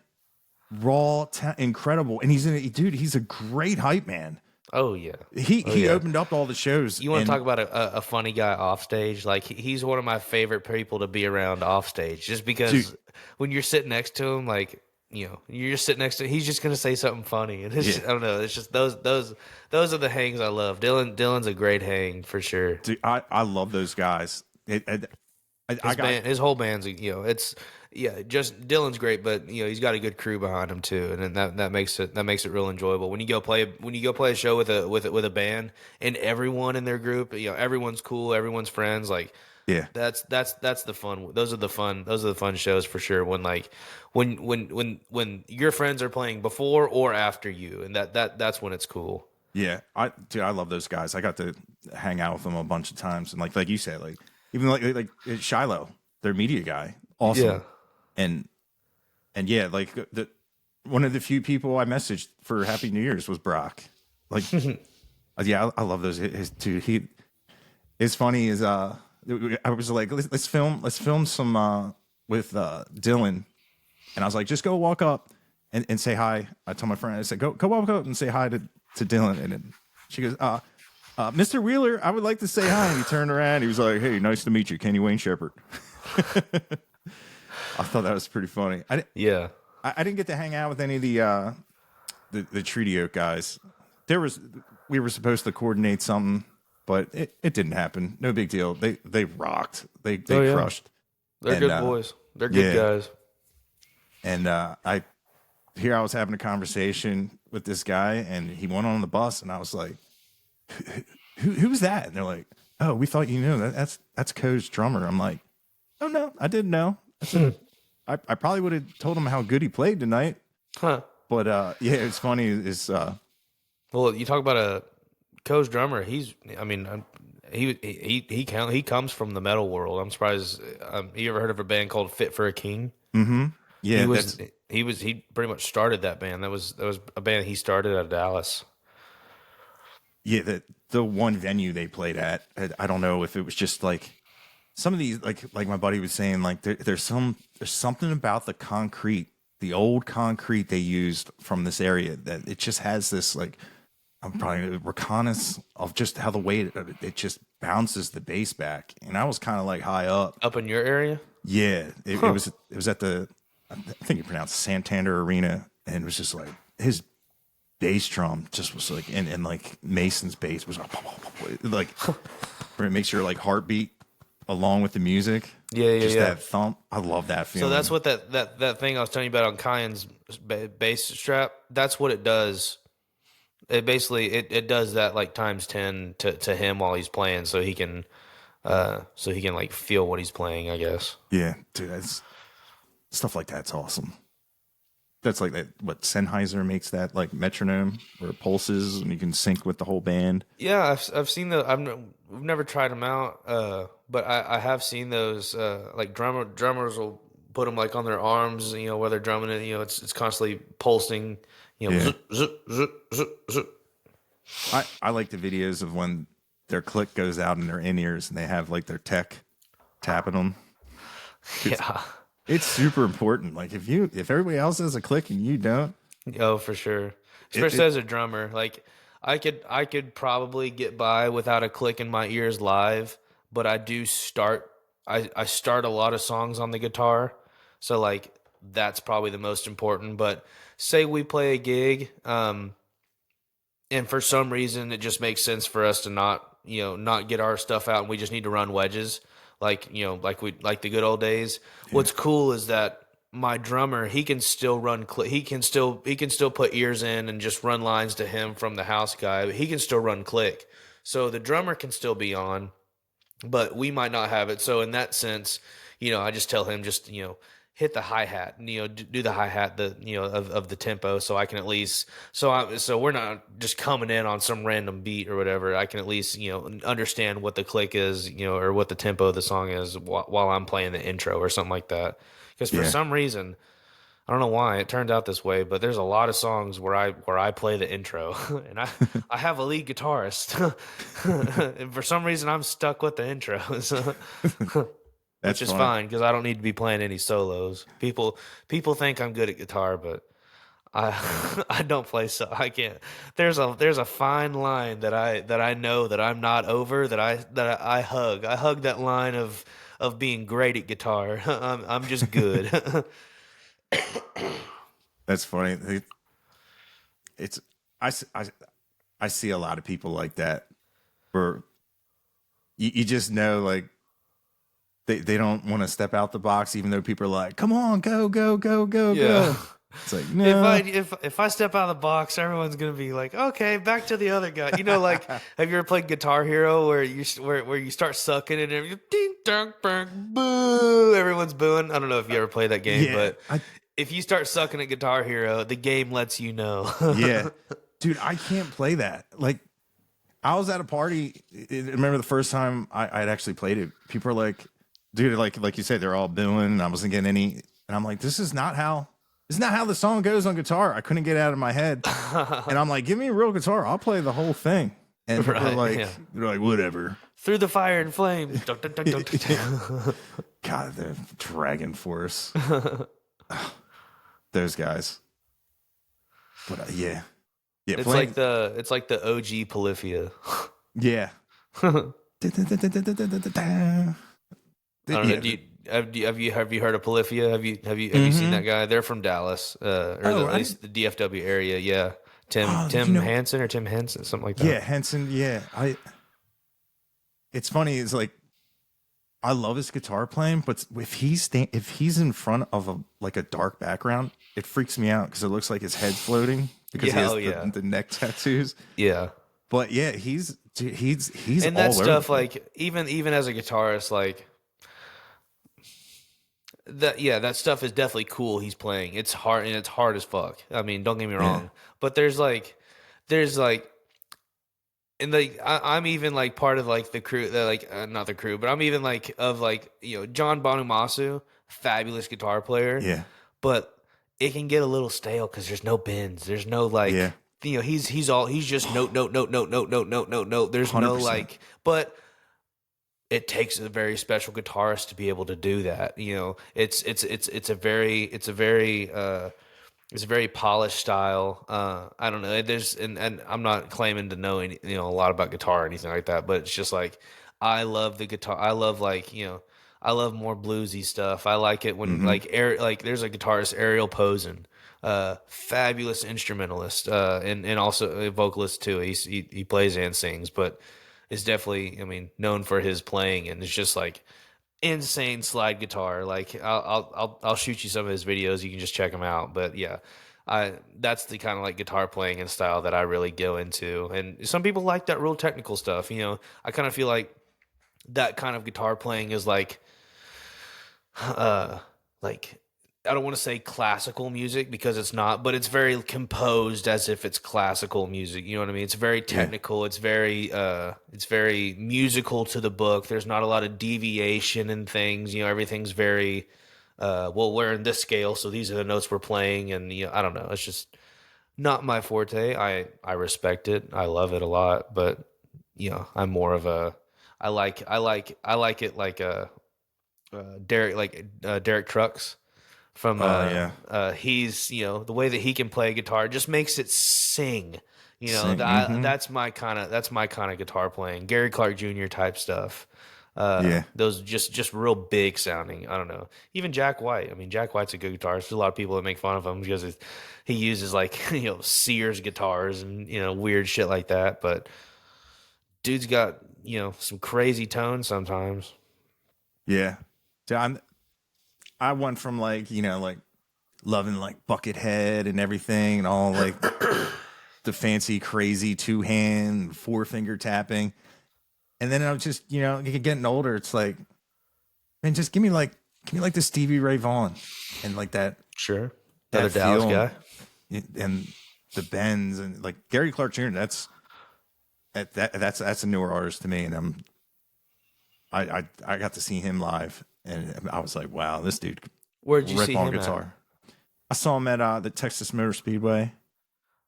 raw, incredible, and he's a great hype man. Oh yeah, he opened up all the shows. You want to talk about a funny guy off stage? Like he's one of my favorite people to be around off stage, just because Dude. when you're sitting next to him, like you're just sitting next to him, he's just gonna say something funny, and it's I don't know, it's just those are the hangs I love. Dylan's a great hang for sure. Dude, I love those guys. His whole band's it's. Yeah, just Dylan's great, but he's got a good crew behind him too, and that makes it real enjoyable. When you go play a show with a band and everyone in their group, everyone's cool, everyone's friends. Like, yeah, that's the fun. Those are the fun shows for sure. When your friends are playing before or after you, and that's when it's cool. Yeah, I love those guys. I got to hang out with them a bunch of times, and like you said, like even like Shiloh, their media guy, awesome. Yeah. And yeah, like one of the few people I messaged for Happy New Year's was Brock. Like, yeah, I love those. His dude, it's funny is I was like, let's film some with Dylan, and I was like, just go walk up and say hi. I told my friend, I said, go walk up and say hi to Dylan, and then she goes, Mr. Wheeler, I would like to say hi. And he turned around, he was like, hey, nice to meet you, Kenny Wayne Shepherd. I thought that was pretty funny. I didn't get to hang out with any of the Treaty Oak guys. We were supposed to coordinate something, but it didn't happen. No big deal. They rocked. They crushed. They're good boys. They're good guys. And I was having a conversation with this guy, and he went on the bus, and I was like, "Who's that?" And they're like, "Oh, we thought you knew. That's Cody's drummer." I'm like, "Oh no, I didn't know." I probably would have told him how good he played tonight. Huh. But it's funny. Well, you talk about a Co's drummer. He comes from the metal world. I'm surprised. You ever heard of a band called Fit for a King? Mm-hmm. Yeah, he pretty much started that band. That was a band he started out of Dallas. Yeah, the one venue they played at. I don't know if it was just like. Some of these, like my buddy was saying, like there's something about the concrete, the old concrete they used from this area that it just has this like, I'm probably reconnaissance of just how the way it just bounces the bass back. And I was kind of like high up in your area. Yeah, it was at the, I think you pronounce Santander Arena, and it was just like his bass drum just was like, and like Mason's bass was like where it makes your like heartbeat along with the music. Just that thump. I love that feeling. So that's what that thing I was telling you about on Kyan's bass strap, that's what it does. It basically it does that like times 10 to him while he's playing, so he can so he can like feel what he's playing, I guess. Yeah, dude, that's stuff like that's awesome. That's like that. What Sennheiser makes that like metronome or pulses, and you can sync with the whole band. Yeah, I've seen we've never tried them out, but I have seen those. Like drummers will put them like on their arms, you know, where they're drumming it. You know, it's constantly pulsing. You know, Yeah. zip, zip, zip, zip, zip. I like the videos of when their click goes out in their in ears and they have like their tech tapping them. Yeah. It's super important. Like if everybody else has a click and you don't, Oh, for sure. Especially as a drummer, like I could probably get by without a click in my ears live, but I do start. I start a lot of songs on the guitar, so like that's probably the most important. But say we play a gig, and for some reason it just makes sense for us to not get our stuff out, and we just need to run wedges, like like the good old days. Yeah. What's cool is that my drummer, he can still he can still put ears in and just run lines to him from the house guy, but he can still run click, so the drummer can still be on, but we might not have it. So in that sense, I just tell him just hit the hi-hat, do the hi-hat, of the tempo, so I can at least, so we're not just coming in on some random beat or whatever. I can at least, understand what the click is, or what the tempo of the song is while I'm playing the intro or something like that. Because for some reason, I don't know why it turned out this way, but there's a lot of songs where I play the intro, and I have a lead guitarist, and for some reason I'm stuck with the intro. Which is fine, because I don't need to be playing any solos. People think I'm good at guitar, but I don't play, so I can't. There's a fine line that I know that I'm not over, that I hug. I hug that line of being great at guitar. I'm just good. that's funny. It's I see a lot of people like that, where you just know, like, they don't want to step out the box, even though people are like, "Come on, go, go, go, go, go." It's like, no. If I step out of the box, everyone's gonna be like, "Okay, back to the other guy." Like, have you ever played Guitar Hero where you start sucking and everything, ding dong bang, boo, everyone's booing? I don't know if you ever played that game, but if you start sucking at Guitar Hero, the game lets you know. Yeah, dude, I can't play that. Like, I was at a party. I remember the first time I'd actually played it. People are like, dude, like you said, they're all booing, and I wasn't getting any. And I'm like, this is not how the song goes on guitar. I couldn't get it out of my head. And I'm like, give me a real guitar, I'll play the whole thing. And they're like, whatever. Through the fire and flame. God, the Dragon Force. Those guys. But yeah. It's like the OG Polyphia. Yeah. I don't know. Have you heard of Polyphia? Have you seen that guy? They're from Dallas, at least the DFW area. Yeah, Tim Henson or Tim Henson, something like that. Yeah, Henson. Yeah, It's funny. It's like, I love his guitar playing, but if he's in front of a dark background, it freaks me out, because it looks like his head's floating, because he has the neck tattoos. Yeah. But yeah, he's and that stuff, like, even as a guitarist, like, that stuff is definitely cool. He's playing. It's hard, and it's hard as fuck. I mean, don't get me wrong. But there's and like I'm even like part of like the crew, not the crew, but I'm even like of like, John Bonumasu, fabulous guitar player. Yeah. But it can get a little stale because there's no bends. There's no like, he's just note. There's 100%. No like, but it takes a very special guitarist to be able to do that. It's a very polished style. I don't know. And I'm not claiming to know a lot about guitar or anything like that, but it's just like, I love the guitar. I love I love more bluesy stuff. I like it when like there's a guitarist, Ariel Posen, fabulous instrumentalist, and also a vocalist too. He plays and sings, but is definitely, known for his playing, and it's just like insane slide guitar. Like, I'll shoot you some of his videos. You can just check them out. But yeah, that's the kind of like guitar playing and style that I really go into. And some people like that real technical stuff. I kind of feel like that kind of guitar playing is like I don't want to say classical music because it's not, but it's very composed as if it's classical music. You know what I mean? It's very technical. Yeah. It's very musical to the book. There's not a lot of deviation in things. You know, everything's very, well, we're in this scale, so these are the notes we're playing. And, you know, I don't know. It's just not my forte. I respect it. I love it a lot, but, you know, I'm more of a, I like it like Derek Trucks from he's, you know, the way that he can play guitar just makes it sing, you know. That's my kind of guitar playing, Gary Clark Jr. type stuff. Those just real big sounding. I don't know. Even Jack White. I mean, Jack White's a good guitarist. There's a lot of people that make fun of him because he uses like, you know, Sears guitars and, you know, weird shit like that, but dude's got, you know, some crazy tones sometimes. Yeah. So I went from like, you know, like loving like Buckethead and everything and all like the fancy, crazy 2-hand, 4-finger tapping. And then I was just, you know, getting older. It's like, man, just give me like the Stevie Ray Vaughan and like that. Sure. That other Dallas guy. And the bends and like Gary Clark Jr. That's a newer artist to me. And I got to see him live. And I was like, wow, this dude. Where'd you see him guitar? I saw him at the Texas Motor Speedway.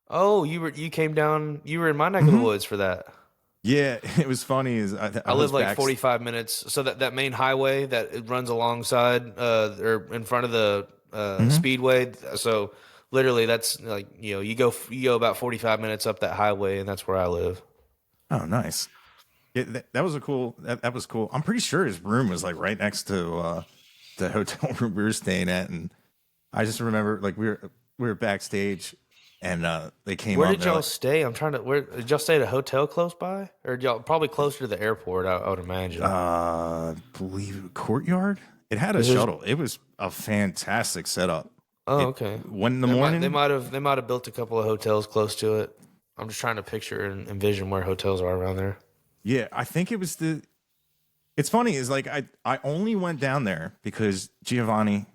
Oh, you came down. You were in my neck of the woods for that. Yeah, it was funny. I live like 45 minutes. So that main highway that it runs alongside or in front of the speedway. So literally, that's like, you know, you go about 45 minutes up that highway, and that's where I live. Oh, nice. Yeah, that was cool. That was cool. I'm pretty sure his room was like right next to the hotel room we were staying at, and I just remember like we were backstage, and they came. Where did y'all stay? Where did y'all stay at a hotel close by, or y'all probably closer to the airport? I would imagine. Believe Courtyard. It had a shuttle. It was a fantastic setup. Oh, okay. One in the morning. They might have built a couple of hotels close to it. I'm just trying to picture and envision where hotels are around there. Yeah, I think it was it's funny is like I only went down there because Giovanni,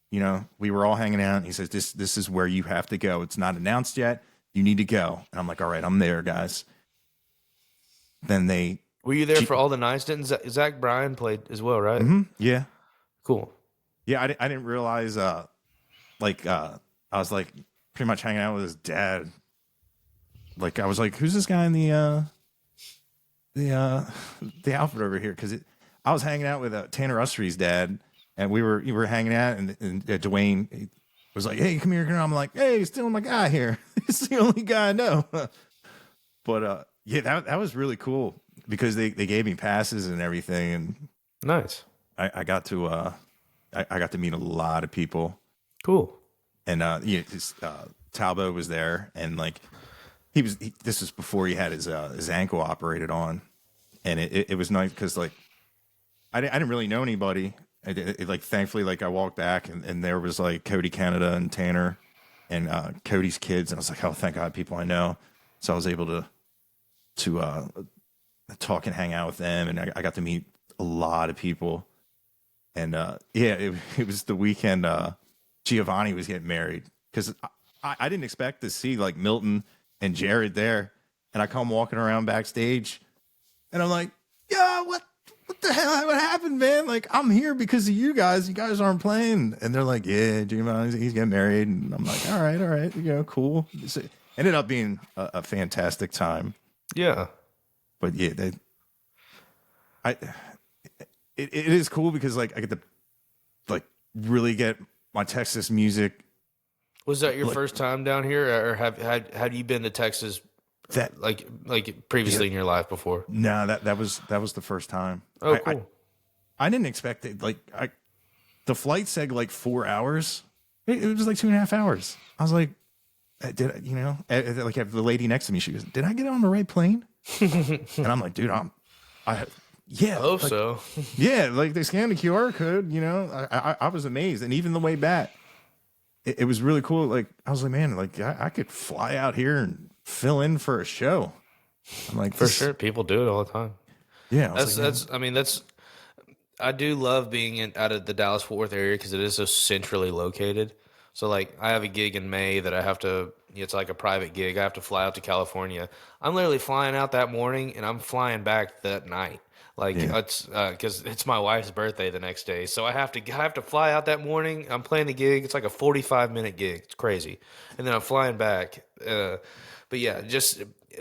you know, we were all hanging out and he says, this is where you have to go. It's not announced yet. You need to go. And I'm like, all right, I'm there, guys. Then were you there for all the nights? Didn't Zach Bryan played as well, right? Mm-hmm, yeah. Cool. Yeah, I didn't realize I was like pretty much hanging out with his dad. Like I was like, who's this guy in the outfit over here? Because I was hanging out with Tanner Ustry's dad, and we were hanging out, and Dwayne was like, "Hey, come here." And I'm like, "Hey, still my guy here. He's the only guy I know." But yeah, that was really cool because they gave me passes and everything, and nice. I got to meet a lot of people. Cool. And Talbot was there, and like this was before he had his ankle operated on, and it was nice because like I didn't really know anybody. Like thankfully, like I walked back and there was like Cody Canada and Tanner and Cody's kids, and I was like, oh, thank God, people I know. So I was able to talk and hang out with them, and I got to meet a lot of people. And it was the weekend Giovanni was getting married, because I didn't expect to see like Milton and Jared there, and I come walking around backstage, and I'm like, yeah, what the hell? What happened, man? Like, I'm here because of you guys. You guys aren't playing. And they're like, yeah, Giovanni, he's getting married. And I'm like, all right, you know, cool. So it ended up being a fantastic time. Yeah. But yeah, it is cool because like I get to like really get my Texas music. Was that your first time down here, or had you been to Texas like previously in your life before? No, that was the first time. Oh, cool. I didn't expect it. Like the flight said like 4 hours. It was like 2.5 hours. I was like, like have the lady next to me. She goes, "Did I get on the right plane?" And I'm like, dude, I hope so. Yeah, like they scanned the QR code. You know, I was amazed, and even the way back, it was really cool. Like I was like, man, like I could fly out here and fill in for a show. I'm like, for sure, people do it all the time. Yeah, I was That's I mean that's I do love being out of the Dallas Fort Worth area because it is so centrally located. So like I have a gig in May that I have to. It's like a private gig. I have to fly out to California. I'm literally flying out that morning and I'm flying back that night. Like yeah, it's because it's my wife's birthday the next day, so I have to fly out that morning. I'm playing the gig. It's like a 45-minute gig. It's crazy, and then I'm flying back. But yeah,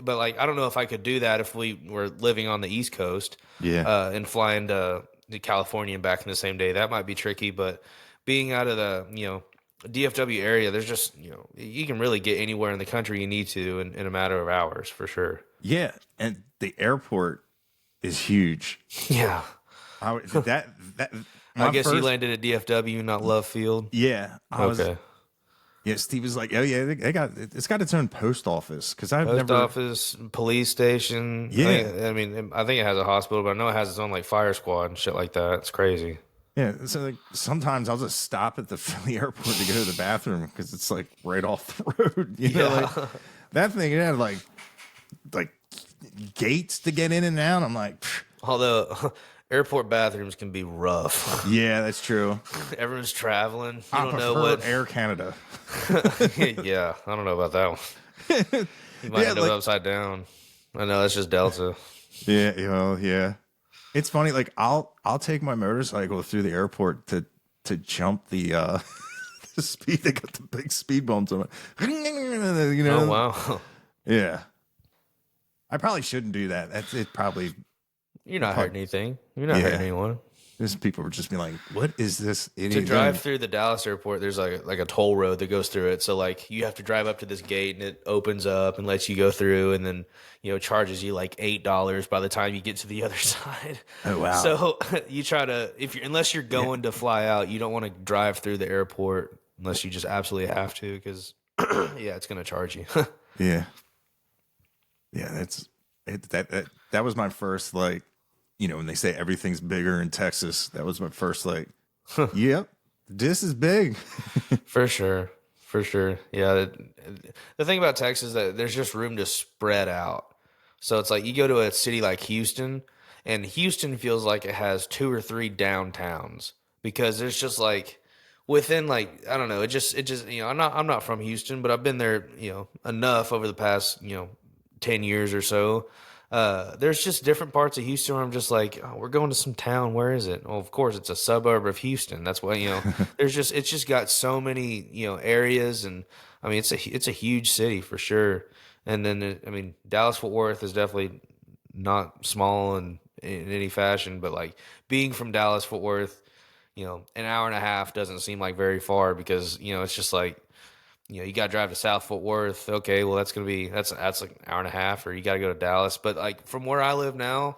but like I don't know if I could do that if we were living on the East Coast, yeah, and flying to California and back in the same day. That might be tricky, but being out of the DFW area, there's just you can really get anywhere in the country you need to in a matter of hours for sure. yeah. And the airport is huge. Yeah, That I my guess you first, landed at DFW, not Love Field. yeah. I was Okay. Yeah. Steve was like, oh yeah, it's got its own post office because I've Post never. office, police station. Yeah. I think it has a hospital, but I know it has its own like fire squad and shit like that. It's crazy. Yeah, so like sometimes I'll just stop at the Philly airport to go to the bathroom because it's like right off the road. Like that thing it had like gates to get in and out. I'm like, pfft. Although airport bathrooms can be rough. Yeah, that's true. Everyone's traveling. You I don't prefer know what. Air Canada. Yeah, I don't know about that one. You might end up upside down. I know that's just Delta. Yeah, well, yeah. It's funny. Like I'll take my motorcycle through the airport to jump the the speed. They got the big speed bumps on it. Oh wow. Yeah. I probably shouldn't do that. That's it. Probably. You're not hurting anything. You're not hurting anyone. There's people would just be like, "What is this idiot To drive doing?" through the Dallas airport, there's like a toll road that goes through it. So like you have to drive up to this gate and it opens up and lets you go through, and then charges you like $8 by the time you get to the other side. Oh wow! So you try to unless you're going to fly out, you don't want to drive through the airport unless you just absolutely have to because it's gonna charge you. Yeah, that's it. That was my first when they say everything's bigger in Texas, that was my first yep, this is big. For sure. Yeah. The thing about Texas is that there's just room to spread out. So it's like you go to a city like Houston, and Houston feels like it has 2 or 3 downtowns because there's just like within I don't know, it just I'm not from Houston, but I've been there enough over the past 10 years or so. There's just different parts of Houston where I'm just like, oh, we're going to some town. Where is it? Well, of course, it's a suburb of Houston. That's why it's just got so many areas, and I mean it's a huge city for sure. And then Dallas Fort Worth is definitely not small in any fashion, but like being from Dallas Fort Worth, an hour and a half doesn't seem like very far because it's just like. You got to drive to South Fort Worth. Okay, well, that's like an hour and a half, or you got to go to Dallas. But like from where I live now,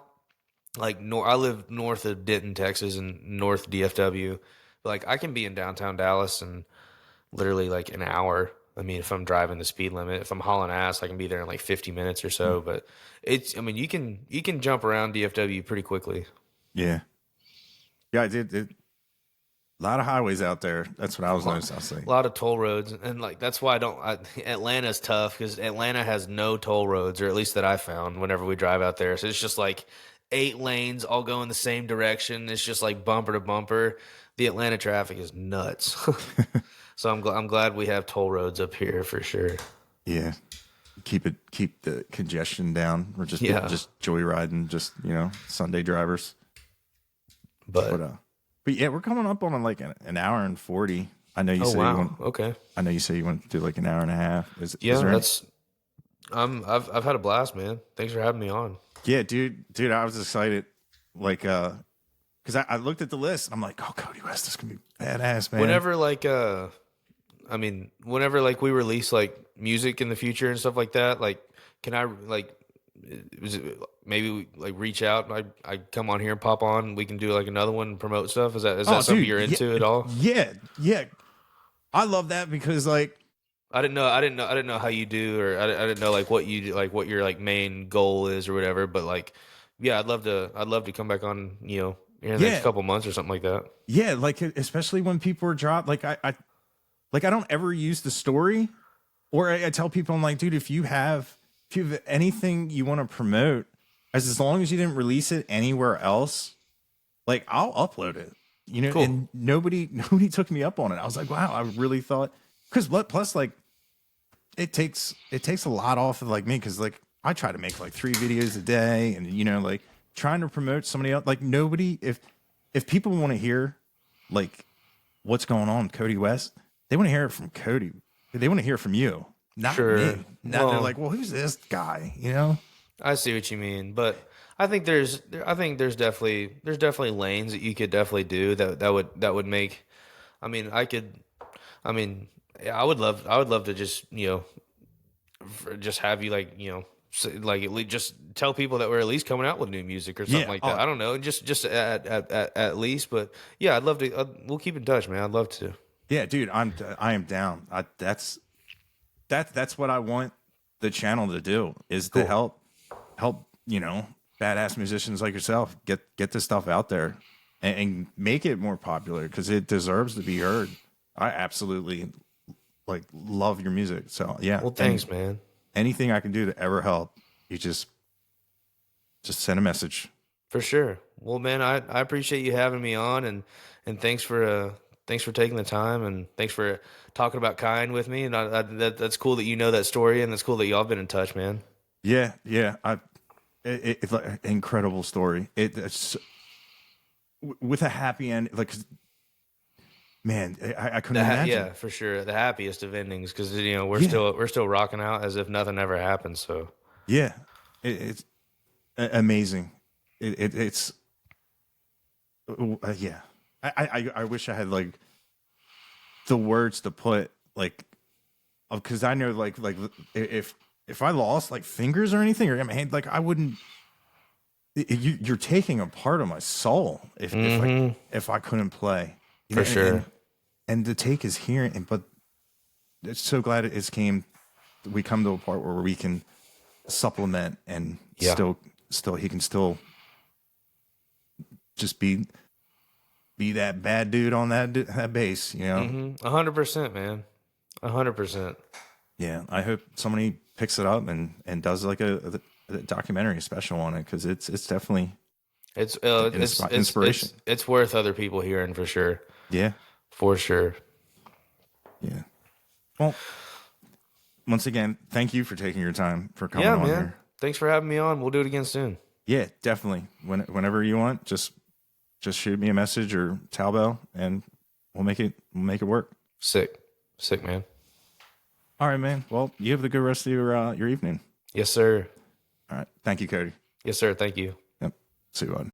I live north of Denton, Texas, and north DFW. But like I can be in downtown Dallas in literally like an hour. I mean, if I'm driving the speed limit, if I'm hauling ass, I can be there in like 50 minutes or so. But you can jump around DFW pretty quickly. Yeah, I did. A lot of highways out there. That's what I was noticing. I was like, a lot of toll roads, and like that's why Atlanta's tough because Atlanta has no toll roads, or at least that I found whenever we drive out there. So it's just like 8 lanes all go in the same direction. It's just like bumper to bumper. The Atlanta traffic is nuts. So I'm glad we have toll roads up here for sure. Yeah, keep the congestion down. We're just joyriding, just Sunday drivers. But yeah, we're coming up on like an hour and 40. I know you say you want. Okay. I know you say you want to do like an hour and a half. I've had a blast, man. Thanks for having me on. Yeah, dude, I was excited. Because I looked at the list. I'm like, oh, Kody West is gonna be badass, man. Whenever we release like music in the future and stuff like that, like, can I maybe we reach out? I come on here and pop on. We can do like another one and promote stuff. Is that something you're into at all? Yeah. I love that because I didn't know how you do, or I didn't know like what you do, like what your like main goal is or whatever. But like, yeah, I'd love to come back on, in the next couple months or something like that. Yeah, like especially when people are dropped. Like I don't ever use the story, or I tell people I'm like, dude, if you have anything you want to promote, as long as you didn't release it anywhere else, like I'll upload it. You know, Cool. and nobody took me up on it. I was like, wow, I really thought, because plus like it takes a lot off of like me, because like I try to make like 3 videos a day, and you know, like trying to promote somebody else. Like nobody, if people want to hear like what's going on with Kody West, they want to hear it from Cody. They want to hear from you, not Sure. me. Now they're like, well, who's this guy? You know? I see what you mean, but I think there's definitely lanes that you could definitely do that would make. I mean, I mean, yeah, I would love to just just have you like like at least just tell people that we're at least coming out with new music or something Yeah. like that. I don't know, just at least, but yeah, I'd love to. We'll keep in touch, man. I'd love to. Yeah, dude, I am down. That's what I want the channel to do, is to help badass musicians like yourself get this stuff out there, and make it more popular, because it deserves to be heard. I absolutely like love your music. So yeah. Well, thanks, man. Anything I can do to ever help, you just send a message. For sure. Well, man, I appreciate you having me on, and thanks for taking the time, and thanks for talking about Kind with me. And that's cool that you know that story, and that's cool that y'all been in touch, man. Yeah, it's like an incredible story. It's with a happy end. Like, man, I couldn't imagine. Yeah, for sure. The happiest of endings, because we're still rocking out as if nothing ever happened. So yeah, it's amazing. It's yeah. I wish I had like the words to put, like, because I know like if I lost like fingers or anything, or my hand, like I wouldn't. You're taking a part of my soul if I couldn't play. For sure. And the take is here, but it's so glad we come to a part where we can supplement, and still he can still just be that bad dude on that bass, 100%, man. 100%. Yeah, I hope somebody picks it up and does like a documentary special on it, because it's definitely it's inspiration. It's worth other people hearing, for sure. Yeah, for sure. Yeah. Well, once again, thank you for taking your time for coming on man. here. Thanks for having me on. We'll do it again soon. Yeah, definitely. Whenever you want, just shoot me a message or Talbell, and we'll make it work. Sick, man. All right, man. Well, you have the good rest of your evening. Yes, sir. All right. Thank you, Cody. Yes, sir. Thank you. Yep. See you, bud.